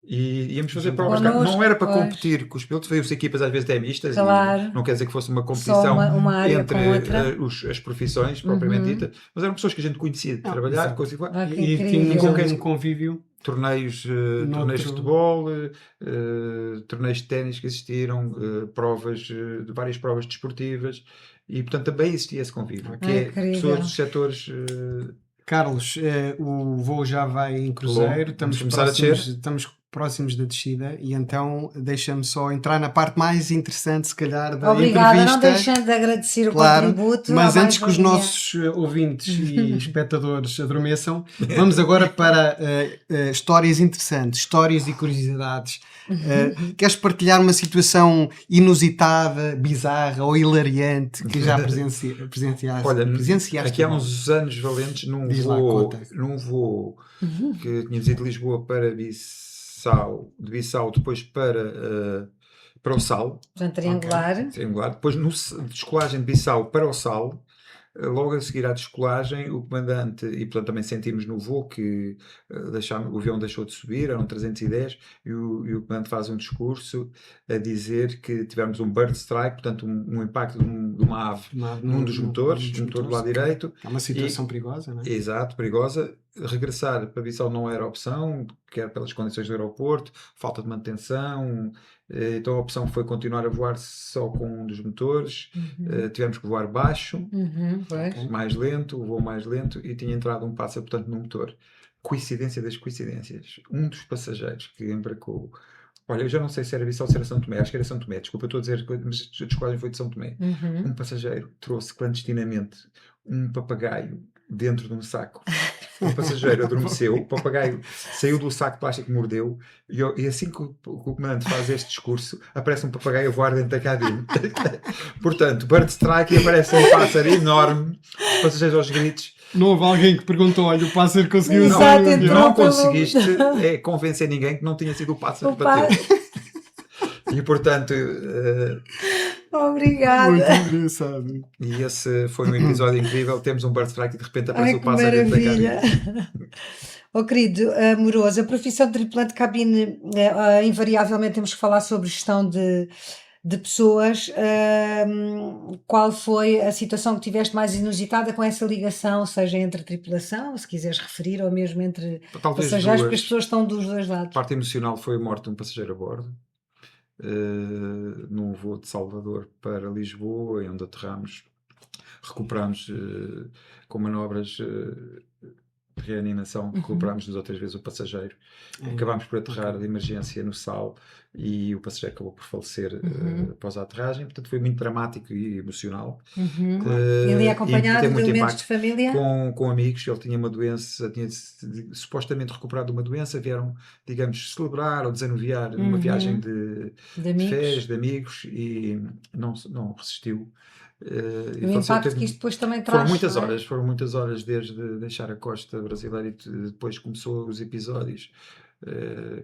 E íamos fazer provas de kart. Connosco, Não era para pois. competir com os pilotos, veio-se equipas às vezes até mistas, Claro. e não quer dizer que fosse uma Só competição uma área entre com outra. as profissões propriamente dita, mas eram pessoas que a gente conhecia de trabalhar, exato. coisa igual. Ah, que E incrível. tínhamos com quem- um convívio. Torneios de futebol, torneios de ténis que existiram, várias provas desportivas, e portanto também existia esse convívio, que é Incrível. pessoas dos setores. Carlos, o voo já vai em cruzeiro, Vamos começar a descer. estamos próximos da descida e então deixa-me só entrar na parte mais interessante, se calhar, da Obrigada, entrevista. não deixando de agradecer o Claro, contributo. mas à antes que os mais-valia. nossos ouvintes e espectadores adormeçam, vamos agora para histórias interessantes, histórias e curiosidades. Queres partilhar uma situação inusitada, bizarra ou hilariante que já presenciaste? Olha, presenciaste aqui há bom. uns anos valentes Diz lá, conta. num voo que tínhamos ido de Lisboa para Bissau, de Bissau depois para o Sal, Portanto, triangular. triangular. Depois, de descolagem de Bissau para o Sal, logo a seguir à descolagem, o comandante, e portanto também sentimos no voo que o avião deixou de subir, eram 310, e o comandante faz um discurso a dizer que tivemos um bird strike, portanto um impacto de uma ave num dos motores, no motor do lado direito. É uma situação perigosa, não é? Exato, perigosa. Regressar para Bissau não era opção, quer pelas condições do aeroporto, falta de manutenção, então a opção foi continuar a voar só com um dos motores. Tivemos que voar baixo, Pois. mais lento, o voo mais lento, e tinha entrado um pássaro, portanto, no motor. Coincidência das coincidências. Um dos passageiros que embarcou, olha, eu já não sei se era Bissau ou se era São Tomé, acho que era São Tomé, desculpa, estou a dizer, mas a descolagem foi de São Tomé. Um passageiro trouxe clandestinamente um papagaio dentro de um saco. O passageiro adormeceu, o papagaio saiu do saco de plástico, mordeu, e assim que o comandante faz este discurso, aparece um papagaio a voar dentro da cabine. Portanto, bird strike, e aparece um pássaro enorme, os passageiros aos gritos. Não houve alguém que perguntou, olha, o pássaro conseguiu Exato, entrar no entrou. avião. Não conseguiste convencer ninguém que não tinha sido o pássaro que bateu. E portanto, Obrigada. Muito engraçado. e esse foi um episódio incrível. Temos um bird strike e de repente aparece Ai, o que pássaro dentro da maravilha. cabine. Oh, querido, amoroso, a profissão de tripulante de cabine, invariavelmente temos que falar sobre gestão de pessoas. Qual foi a situação que tiveste mais inusitada com essa ligação, seja entre a tripulação, se quiseres referir, ou mesmo entre Talvez passageiros, porque as duas. pessoas estão dos dois A lados. parte emocional foi a morte de um passageiro a bordo, num voo de Salvador para Lisboa, onde aterramos, recuperamos com manobras de reanimação, recuperámos 2 ou 3 vezes o passageiro. Acabámos por aterrar de emergência no Sal e o passageiro acabou por falecer após a aterragem. Portanto, foi muito dramático e emocional. Ele ia E acompanhado tem de muito elementos impacto de família? com amigos. Ele tinha uma doença, tinha supostamente recuperado uma doença, vieram, digamos, celebrar ou desanuviar numa viagem de De amigos? férias, de amigos, e não resistiu. E o impacto que isto depois também traz. Foram muitas horas desde deixar a costa brasileira e depois começou os episódios,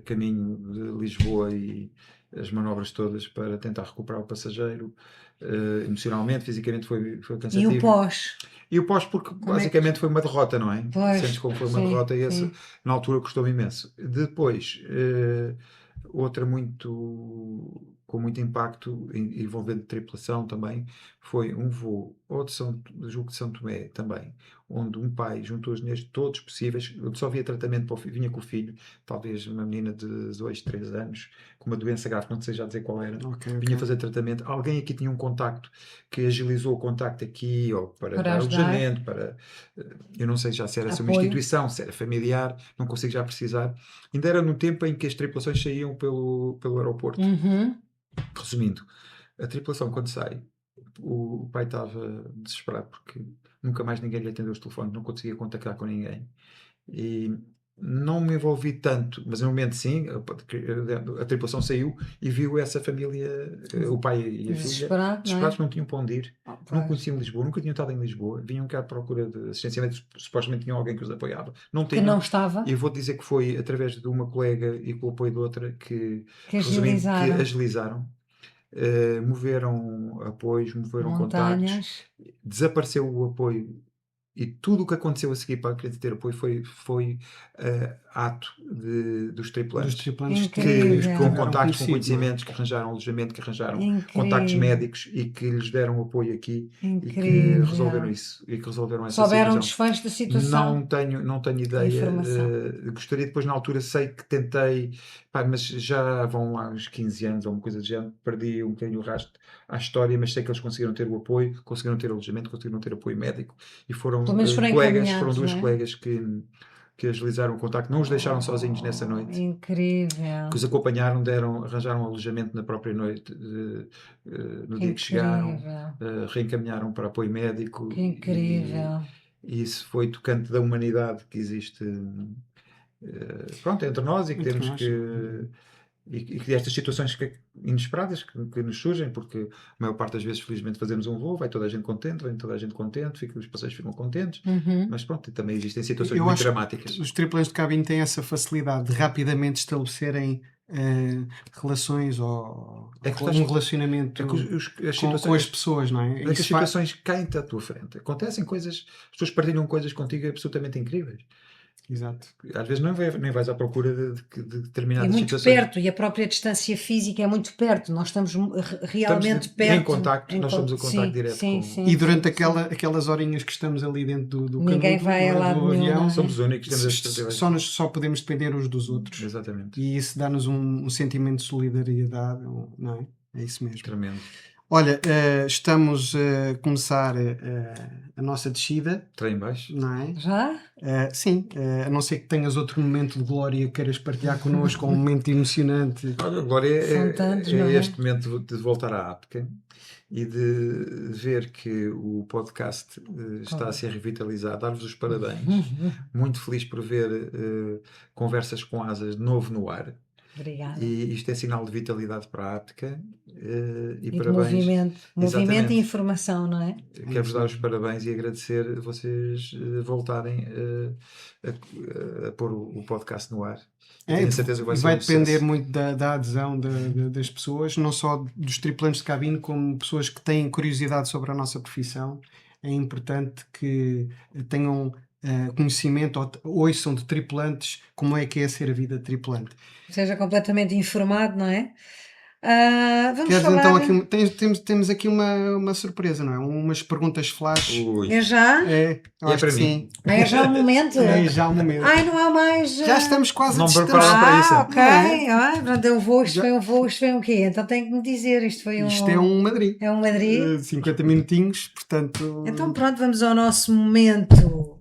caminho de Lisboa e as manobras todas para tentar recuperar o passageiro, emocionalmente, fisicamente foi cansativo. E o pós? E o pós porque basicamente foi uma derrota, não é? Pois, Sentes como foi uma derrota e essa, na altura custou-me imenso. Depois, outra com muito impacto, envolvendo tripulação também, foi um voo julgo de São Tomé também, onde um pai juntou os dinheiros todos possíveis, eu só via tratamento para o filho, vinha com o filho, talvez uma menina de 2, 3 anos, com uma doença grave, não sei já dizer qual era, vinha fazer tratamento, alguém aqui tinha um contacto que agilizou o contacto aqui, ou para dar alojamento, eu não sei já se era uma instituição, se era familiar, não consigo já precisar. Ainda era no tempo em que as tripulações saíam pelo aeroporto. Resumindo, a tripulação quando sai, o pai estava desesperado porque nunca mais ninguém lhe atendeu os telefones, não conseguia contactar com ninguém e não me envolvi tanto, mas no momento sim, a tripulação saiu e viu essa família, o pai e a filha desesperados, não tinham para onde ir, não conheciam Lisboa, nunca tinham estado em Lisboa, vinham cá à procura de assistência médica, supostamente tinham alguém que os apoiava, que não estava, e vou dizer que foi através de uma colega e com o apoio de outra que agilizaram. Moveram apoios, moveram contactos, desapareceu o apoio e tudo o que aconteceu a seguir para a criança ter apoio foi ato dos tripulantes que com contactos, com conhecimentos, que arranjaram alojamento, que arranjaram contactos médicos e que lhes deram apoio aqui e que resolveram isso e que resolveram essa souberam desfecho da situação. Não tenho ideia, gostaria depois na altura, sei que tentei, mas já vão lá uns 15 anos ou uma coisa do género, perdi um bocadinho o rastro à história, mas sei que eles conseguiram ter o apoio, conseguiram ter alojamento, conseguiram ter apoio médico e foram duas colegas que agilizaram o contacto, não os deixaram sozinhos nessa noite. Incrível. Que os acompanharam, arranjaram um alojamento na própria noite, no dia que chegaram, reencaminharam para apoio médico. Que incrível. E isso foi tocante da humanidade que existe entre nós e que temos que... E que estas situações inesperadas que nos surgem, porque a maior parte das vezes, felizmente, fazemos um voo, vai toda a gente contente, vem toda a gente contente, os passageiros ficam contentes, mas pronto, também existem situações muito dramáticas. Os tripulantes de cabine têm essa facilidade de rapidamente estabelecerem relações ou um relacionamento com as pessoas, não é? As situações caem-te à tua frente. Acontecem coisas, as pessoas partilham coisas contigo absolutamente incríveis. Exato. Às vezes nem vais à procura de determinadas situações. É muito perto e a própria distância física é muito perto. Nós estamos realmente perto. Em contacto, nós somos o contacto direto. Sim, e durante aquelas horinhas que estamos ali dentro do ninguém vai a lado nenhum, avião, somos os únicos que temos só podemos depender uns dos outros. Exatamente. E isso dá-nos um sentimento de solidariedade, não é? É isso mesmo. Tremendo. Olha, estamos a começar a nossa descida. Trem baixo. Não é? Já? Sim, a não ser que tenhas outro momento de glória que queiras partilhar connosco, um momento emocionante. Olha, a glória é este momento de voltar à APTCA e de ver que o podcast está a ser revitalizado. Dar-vos os parabéns. Muito feliz por ver Conversas com Asas de novo no ar. Obrigada. E isto é sinal de vitalidade para a APTCA e de parabéns. Movimento e informação, não é? Quero-vos dar os parabéns e agradecer vocês voltarem a pôr o podcast no ar. Tenho certeza que vai depender muito da adesão das pessoas, não só dos tripulantes de cabine, como pessoas que têm curiosidade sobre a nossa profissão. É importante que tenham conhecimento ou ouçam de tripulantes como é que é ser a vida de tripulante. Seja completamente informado, não é? Vamos Queres, falar... então, aqui, temos aqui uma surpresa, não é? Umas perguntas flash. É já? Acho para que mim. sim. É já o momento? É já o momento. Ai, não é mais... Já estamos quase não distantes. para isso. Ok. Pronto, eu vou, isto foi um quê? Então tenho que me dizer, isto é um Madrid. É um Madrid? 50 minutinhos, portanto... Então pronto, vamos ao nosso momento...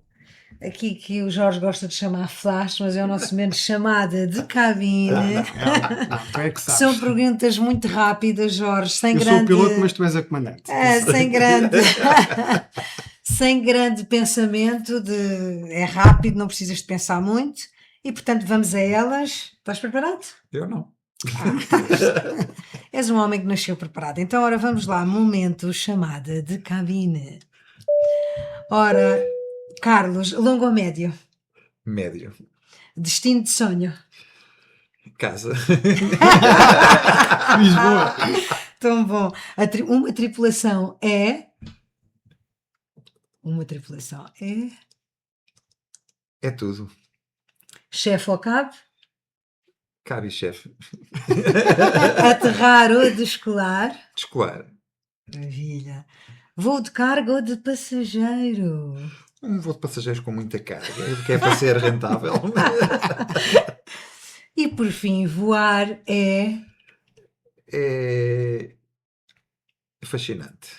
Aqui que o Jorge gosta de chamar flash, mas é o nosso momento de chamada de cabine. Não, é que sabes. São perguntas muito rápidas, Jorge, sem eu grande... sou o piloto, mas tu és a comandante. Sem grande pensamento, é rápido, não precisas de pensar muito. E portanto vamos a elas. Estás preparado? Eu não. És um homem que nasceu preparado. Então, ora, vamos lá. Momento chamada de cabine. Ora, Carlos, longo ou médio? Médio. Destino de sonho? Casa. Lisboa. Tão bom. Uma tripulação é... Uma tripulação é... É tudo. Chefe ou cabo? Cabe, chefe. Aterrar ou descolar? Descolar. Maravilha. Voo de carga ou de passageiro? Um voo de passageiros com muita carga, que é para ser rentável. E por fim, voar é... É fascinante.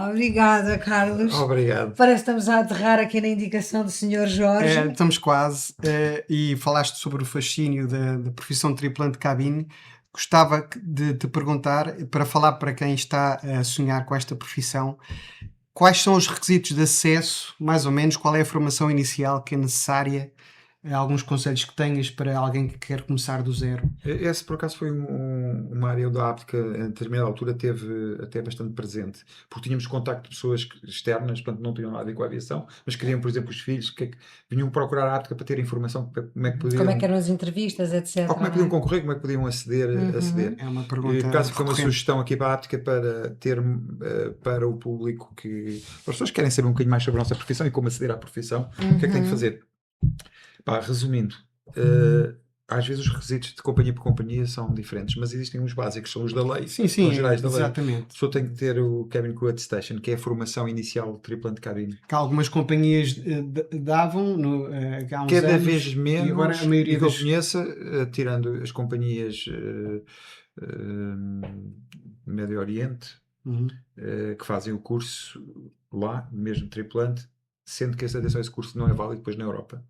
Obrigada, Carlos. Obrigado. Parece que estamos a aterrar aqui na indicação do Sr. Jorge. Estamos quase. E falaste sobre o fascínio da profissão de tripulante de cabine. Gostava de te perguntar, para falar para quem está a sonhar com esta profissão, quais são os requisitos de acesso, mais ou menos, qual é a formação inicial que é necessária, alguns conselhos que tenhas para alguém que quer começar do zero? Esse, por acaso, foi uma área da Áptica, a determinada altura, teve até bastante presente, porque tínhamos contacto de pessoas externas, portanto, não tinham nada a ver com a aviação, mas queriam, por exemplo, os filhos que vinham procurar a Áptica para ter informação como é que podiam... Como é que eram as entrevistas, etc. Ou como é que podiam concorrer, como é que podiam aceder. É uma E, pergunta por acaso, foi uma recorrente. sugestão aqui para a Áptica para ter para o público que... As pessoas que querem saber um bocadinho mais sobre a nossa profissão e como aceder à profissão, o que é que tem que fazer? Pá, resumindo, às vezes os requisitos de companhia por companhia são diferentes, mas existem uns básicos, são os da lei, Sim, são os gerais da lei. exatamente. A pessoa tem que ter o Cabin Crew Attestation, que é a formação inicial de tripulante de cabine. Que algumas companhias davam há uns Cada anos, vez menos, e agora a maioria que eu das... conheça, tirando as companhias Médio Oriente, Uhum. que fazem o curso lá, mesmo tripulante, sendo que esse curso não é válido depois na Europa.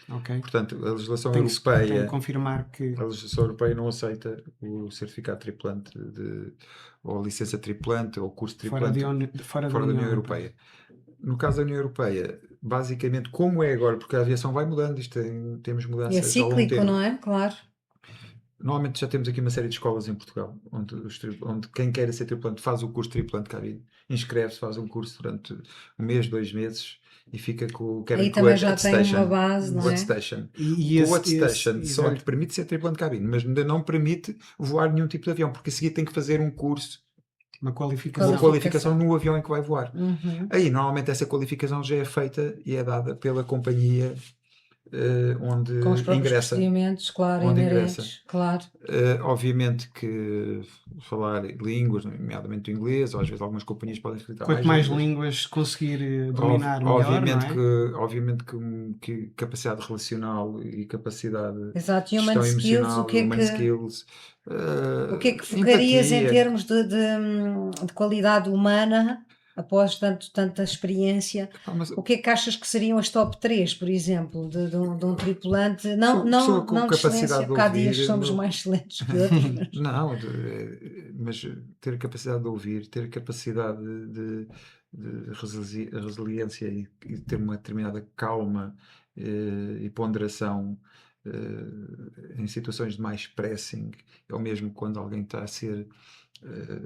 Ok. Portanto, a legislação Tem europeia... que confirmar que... A legislação europeia não aceita o certificado tripulante ou a licença tripulante ou o curso tripulante fora da União Europeia. No caso da União Europeia, basicamente, como é agora, porque a aviação vai mudando, temos mudanças É ao longo cíclico, tempo. não é? Claro. Normalmente já temos aqui uma série de escolas em Portugal, onde quem queira ser tripulante faz o curso de tripulante de cabine, inscreve-se, faz um curso durante um mês, 2 meses e fica com o Cabin Aí Crew também já tem Attestation. uma base, não O é? Attestation. E O Attestation só lhe exato. permite ser tripulante de cabine, mas ainda não permite voar nenhum tipo de avião, porque a seguir tem que fazer um curso, Uma qualificação. uma qualificação no avião em que vai voar. Uhum. Aí, normalmente, essa qualificação já é feita e é dada pela companhia onde Com os próprios ingressa. procedimentos, claro, Onde inerentes, ingressa. claro. Obviamente que falar línguas, nomeadamente o inglês, ou às vezes algumas companhias podem facilitar Quanto mais línguas. línguas conseguir dominar melhor, Obviamente, não é? obviamente que capacidade relacional e capacidade Exato, de human gestão skills, emocional, o que é human que... skills, O que é que focarias em empatia. termos de qualidade humana, após tanta experiência? Mas O que é que achas que seriam as top 3, por exemplo, de um tripulante? Pessoa com Não de capacidade excelência, de porque há dias ouvir, que somos não- mais excelentes que outros. Mas... Não, mas ter capacidade de ouvir, ter capacidade de resiliência e ter uma determinada calma e ponderação em situações de mais pressing, ou mesmo quando alguém está a ser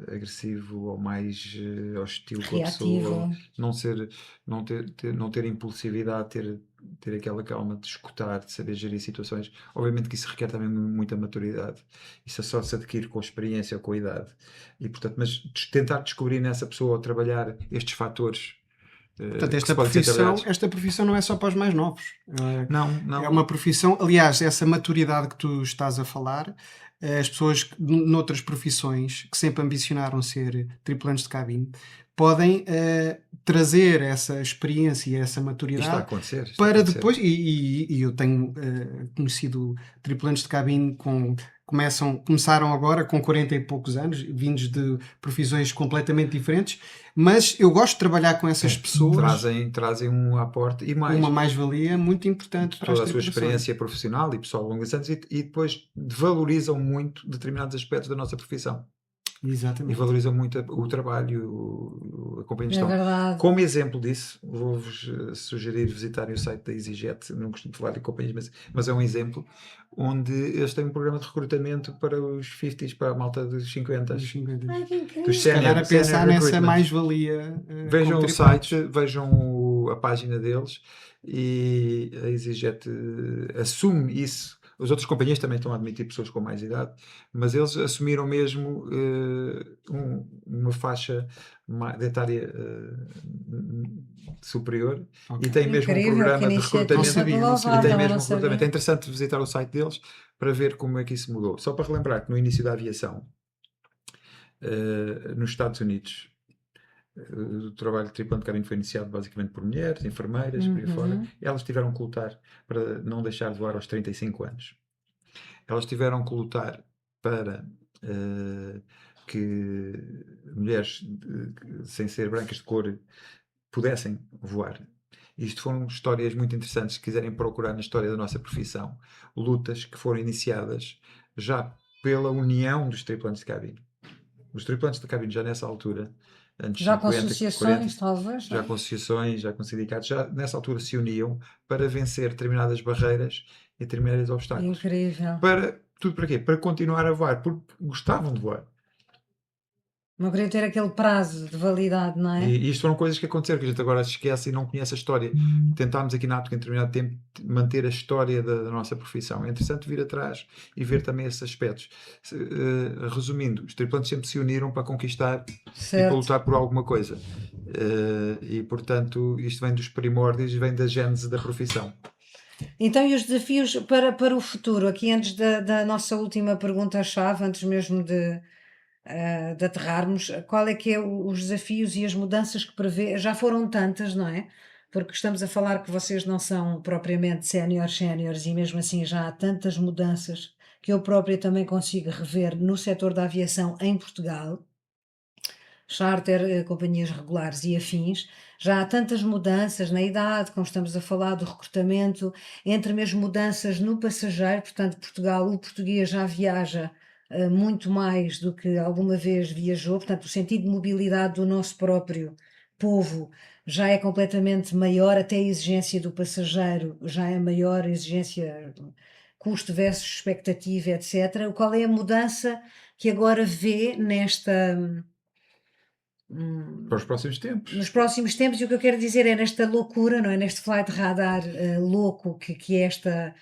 agressivo ou mais hostil com a pessoa, Reativo. não ter impulsividade, ter aquela calma de escutar, de saber gerir situações. Obviamente que isso requer também muita maturidade. Isso só se adquire com a experiência ou com a idade. E, portanto, mas tentar descobrir nessa pessoa ou trabalhar estes fatores. Portanto, que podem ser trabalhados. esta profissão não é só para os mais novos. Não. É uma profissão, aliás, essa maturidade que tu estás a falar, as pessoas noutras profissões que sempre ambicionaram ser tripulantes de cabine podem trazer essa experiência e essa Isto está a maturidade acontecer. Isto para está a acontecer. depois, e eu tenho conhecido tripulantes de cabine começaram agora com 40 e poucos anos, vindos de profissões completamente diferentes, mas eu gosto de trabalhar com essas pessoas. Trazem um aporte e mais. Uma mais-valia muito importante para Toda as a sua tripulações. experiência profissional e pessoal ao longo dos anos e depois valorizam muito determinados aspectos da nossa profissão. e Exatamente. valorizam muito o trabalho, a companhia de É gestão. verdade. Como exemplo disso, vou-vos sugerir visitarem o site da EasyJet. Não costumo falar de companhias, mas é um exemplo onde eles têm um programa de recrutamento para os 50s, para a malta dos 50s, Dos 50. Ai, que incrível. dos Se calhar a senior pensar nessa recruitment. mais-valia. Vejam como o tripulantes. site, vejam a página deles, e a EasyJet assume isso. As outras companhias também estão a admitir pessoas com mais idade, mas eles assumiram mesmo uma faixa de etária superior, Ok. e têm mesmo um Incrível, que programa de iniciativa Não recrutamento. sabia, não sabia. E louvável, tem eu mesmo não um recrutamento. É sabia. interessante visitar o site deles para ver como é que isso mudou. Só para relembrar que no início da aviação, nos Estados Unidos, o trabalho de tripulante de cabine foi iniciado basicamente por mulheres, enfermeiras, por aí fora. Elas tiveram que lutar para não deixar de voar aos 35 anos. Elas tiveram que lutar para que mulheres sem ser brancas de cor pudessem voar. Isto foram histórias muito interessantes. Se quiserem procurar na história da nossa profissão, lutas que foram iniciadas já pela união dos tripulantes de cabine. Os tripulantes de cabine já nessa altura, anos Já com 50, associações, 40, talvez. já com associações, já com sindicatos, já nessa altura se uniam para vencer determinadas barreiras e determinados obstáculos. Incrível. Tudo para quê? Para continuar a voar, porque gostavam de voar. Não queria ter aquele prazo de validade, não é? E isto foram coisas que aconteceram, que a gente agora se esquece e não conhece a história. Tentámos aqui na APTEC, em determinado tempo, manter a história da nossa profissão. É interessante vir atrás e ver também esses aspectos. Resumindo, os tripulantes sempre se uniram para conquistar e para Certo. lutar por alguma coisa. E, portanto, isto vem dos primórdios, vem da gênese da profissão. Então, e os desafios para o futuro? Aqui, antes da nossa última pergunta-chave, antes mesmo de aterrarmos, qual é que é os desafios e as mudanças que prevê? Já foram tantas, não é? Porque estamos a falar que vocês não são propriamente séniores, e mesmo assim já há tantas mudanças que eu própria também consigo rever no setor da aviação em Portugal. Charter, companhias regulares e afins, já há tantas mudanças na idade, como estamos a falar do recrutamento, entre mesmo mudanças no passageiro. Portanto, Portugal, o português já viaja muito mais do que alguma vez viajou. Portanto, o sentido de mobilidade do nosso próprio povo já é completamente maior, até a exigência do passageiro já é maior, a exigência, custo versus expectativa, etc. Qual é a mudança que agora vê Para os próximos tempos. nos próximos tempos? E o que eu quero dizer é nesta loucura, não é? Neste flight radar louco que é esta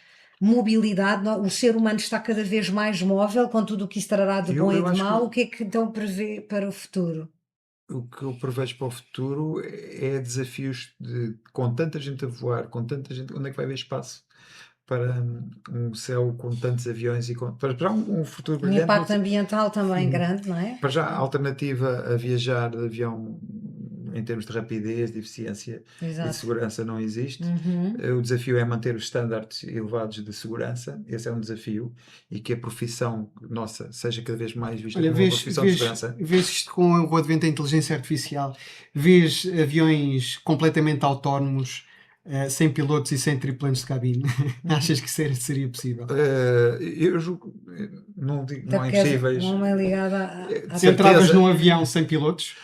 mobilidade, não é? O ser humano está cada vez mais móvel, com tudo o que isso trará de bom e Eu de acho mau. que O que é que então prevê para o futuro? o que eu prevejo para o futuro é desafios com tanta gente a voar, com tanta gente, onde é que vai haver espaço para um céu com tantos aviões e para já um futuro Um brilhante. impacto ambiental também grande, não é? Para já, a alternativa a viajar de avião em termos de rapidez, de eficiência e de Exato. segurança não existe. O desafio é manter os estándares elevados de segurança. Esse é um desafio, e que a profissão nossa seja cada vez mais vista Olha, como uma profissão de segurança. vês isto com o advento da inteligência artificial, vês aviões completamente autónomos, sem pilotos e sem tripulantes de cabine. Achas que isso seria possível? Eu julgo, não digo, Até não é porque impossíveis. não é ligada à certeza. Entravas num avião sem pilotos?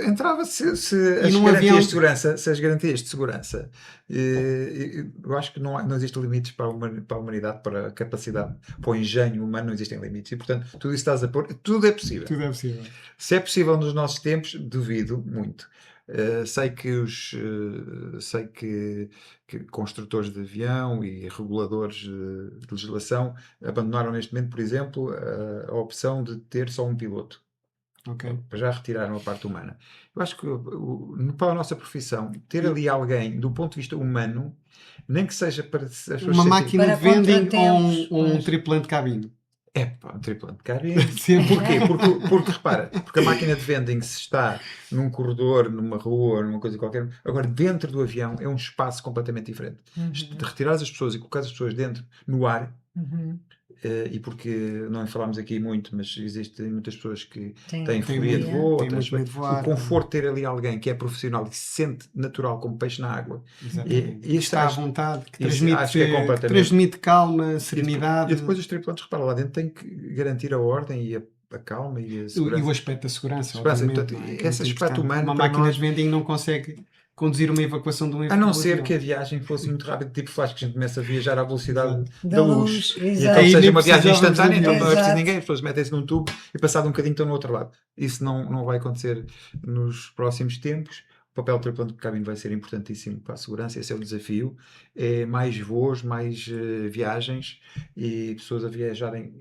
Entrava se E as num garantias avião- de segurança, se as garantias de segurança, eu acho que não existem limites para a humanidade, para a capacidade, para o engenho humano, não existem limites, e portanto tudo isso estás a pôr, tudo é possível. Tudo é possível. Se é possível nos nossos tempos, duvido muito. Sei que construtores de avião e reguladores de legislação abandonaram neste momento, por exemplo, a opção de ter só um piloto. Ok. Já retiraram a parte humana. Eu acho que para a nossa profissão, ter ali alguém do ponto de vista humano, nem que seja para as pessoas Uma sentirem- máquina Para de vending contratempos, ou um pois. tripulante de cabine. É pá, um tripulante de cabine. Sempre. Porquê? Porque repara, porque a máquina de vending, se está num corredor, numa rua, numa coisa qualquer, agora dentro do avião é um espaço completamente diferente. De retirar as pessoas e colocar as pessoas dentro, no ar, e porque não falámos aqui muito, mas existem muitas pessoas que têm Tem fobia de medo, voo, tem outras- muito medo de voar. o conforto de ter ali alguém que é profissional e que se sente natural como peixe na água. Exatamente. E Está à acho- vontade, que isso acho que é transmite, completamente- transmite calma, serenidade. E depois os tripulantes, repara, lá dentro tem que garantir a ordem e a calma e a E segurança. o aspecto da segurança, Segurança, obviamente, portanto, não é? esse Que é muito aspecto importante. humano Uma para máquina nós- de vending não consegue conduzir uma evacuação de um A não do ser avião. que a viagem fosse muito rápida, tipo flash, que a gente começa a viajar à velocidade Da da luz, luz. exato. Então, Aí seja nem uma viagem precisávamos instantânea, de então avião. não é preciso Exato. ninguém, as pessoas metem-se num tubo e passado um bocadinho estão no outro lado. Isso não vai acontecer nos próximos tempos. O papel do tripulante de cabine vai ser importantíssimo para a segurança, esse é o desafio. É mais voos, mais viagens e pessoas a viajarem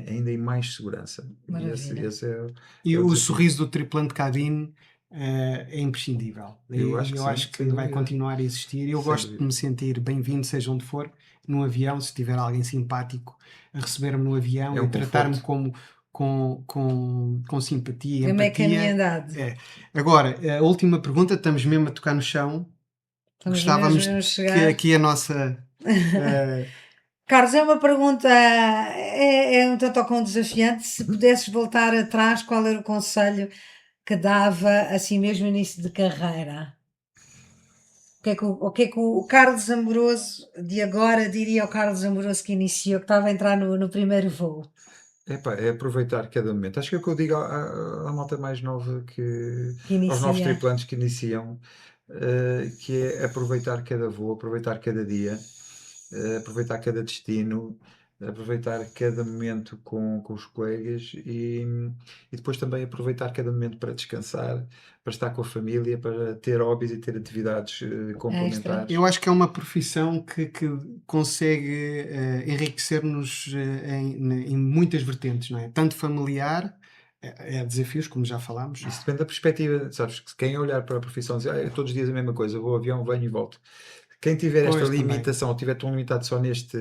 ainda em mais segurança. E Maravilha. esse é E é o o desafio. sorriso do tripulante de cabine é imprescindível. Eu acho que sim, acho que sem vai dúvida. continuar a existir. Eu Sem gosto dúvida. de me sentir bem-vindo, seja onde for, num avião, se tiver alguém simpático a receber-me no avião É um e tratar-me conforto. com simpatia e Como é caminho empatia. andado. É. Agora, a última pergunta, estamos mesmo a tocar no chão. Estamos Gostávamos mesmo a que chegar. aqui a nossa... Carlos, é uma pergunta, é um tanto ou quão desafiante. Se pudesses voltar atrás, qual era o conselho que dava a si mesmo no início de carreira? O que é que o Carlos Amoroso de agora diria ao Carlos Amoroso que iniciou, que estava a entrar no primeiro voo? Epá, é aproveitar cada momento. Acho que é o que eu digo à malta mais nova, Que aos novos inicia. tripulantes que iniciam, que é aproveitar cada voo, aproveitar cada dia, aproveitar cada destino, aproveitar cada momento com os colegas e depois também aproveitar cada momento para descansar, para estar com a família, para ter hobbies e ter atividades complementares. Eu acho que é uma profissão que consegue enriquecer-nos em muitas vertentes, não é? Tanto familiar, é desafios, como já falámos. Isso depende da perspectiva, sabes? Que quem olhar para a profissão diz, é todos os dias a mesma coisa, vou ao avião, venho e volto. Quem tiver esta Pois, também. limitação, ou tiver tão limitado só neste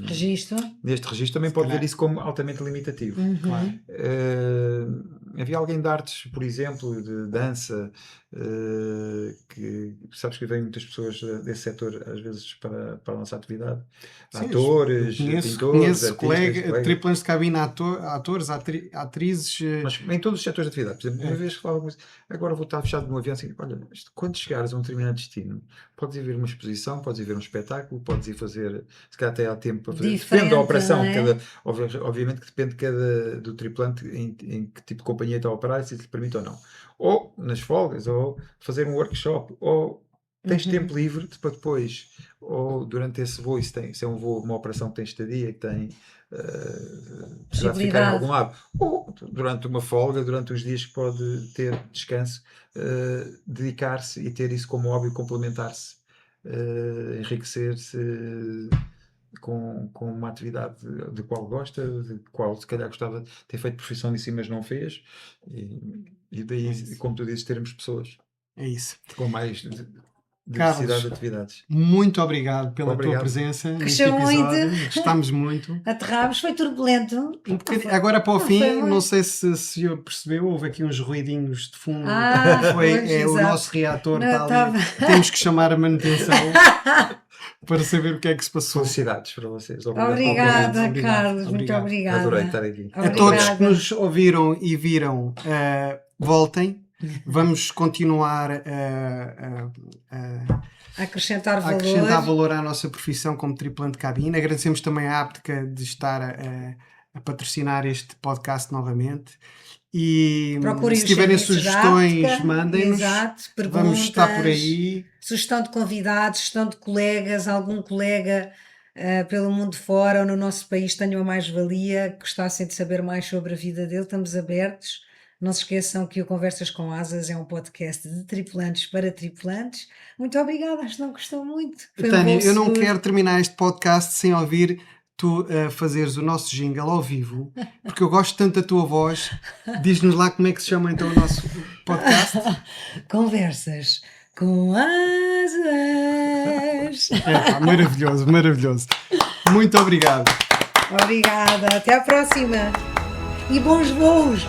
Registro. registro, também Se pode calhar. ver isso como altamente limitativo. Uhum. Claro. Havia alguém de artes, por exemplo, de dança, que sabes que vêm muitas pessoas desse setor às vezes para a nossa atividade. Sim, Atores, conheço pintores, artistas, colegas, tripulantes de cabine, atores, atrizes. Mas em todos os setores de atividade. Por exemplo, uma É. vez falava agora vou estar fechado no avião assim, olha, quando chegares a um determinado destino, podes ir ver uma exposição, podes ir ver um espetáculo, podes ir fazer, se calhar até há tempo para fazer. Diferente, Depende da operação, não é? obviamente que depende do tripulante em que tipo de companhia está a operar, se lhe permite ou não. Ou nas folgas, ou fazer um workshop, ou tens tempo livre para depois, ou durante esse voo, se é um voo, uma operação que tem estadia, que tem precisar de ficar em algum lado, ou durante uma folga, durante os dias que pode ter descanso, dedicar-se e ter isso como hobby, complementar-se, enriquecer-se com uma atividade de qual gosta, de qual se calhar gostava de ter feito profissão disso, mas não fez, e daí, como tu dizes, termos pessoas É isso. com mais Carlos, diversidade de atividades. muito obrigado pela tua Obrigado. presença neste Gostou episódio. muito. Gostámos muito. Aterrámos, foi turbulento. Um bocadinho- agora para o Não fim, foi muito. não sei se percebeu, houve aqui uns ruidinhos de fundo. Ah, Foi pois, o exato. nosso reator Não, está ali. Temos que chamar a manutenção para saber o que é que se passou. Felicidades para vocês. Obrigada, Obrigado. Carlos, muito Obrigado. obrigada. Adorei estar aqui. A todos que Obrigada. nos ouviram e viram, voltem. Vamos continuar Acrescentar a valor. acrescentar valor à nossa profissão como tripulante de cabine. Agradecemos também à Aptica de estar a patrocinar este podcast novamente. E Procurem se os tiverem serviços da sugestões, Aptica. mandem-nos. Exato, Vamos estar por perguntas, aí. Sugestão de convidados, sugestão de colegas, algum colega pelo mundo fora ou no nosso país tenha uma mais-valia, gostassem de saber mais sobre a vida dele, estamos abertos. Não se esqueçam que o Conversas com Asas é um podcast de tripulantes para tripulantes. Muito obrigada, acho que não gostou muito. Foi um Tânia, voo eu não seguro. quero terminar este podcast sem ouvir tu fazeres o nosso jingle ao vivo, porque eu gosto tanto da tua voz. Diz-nos lá como é que se chama então o nosso podcast. Conversas com Asas. Maravilhoso, maravilhoso. Muito obrigado. Obrigada, até à próxima. E bons voos!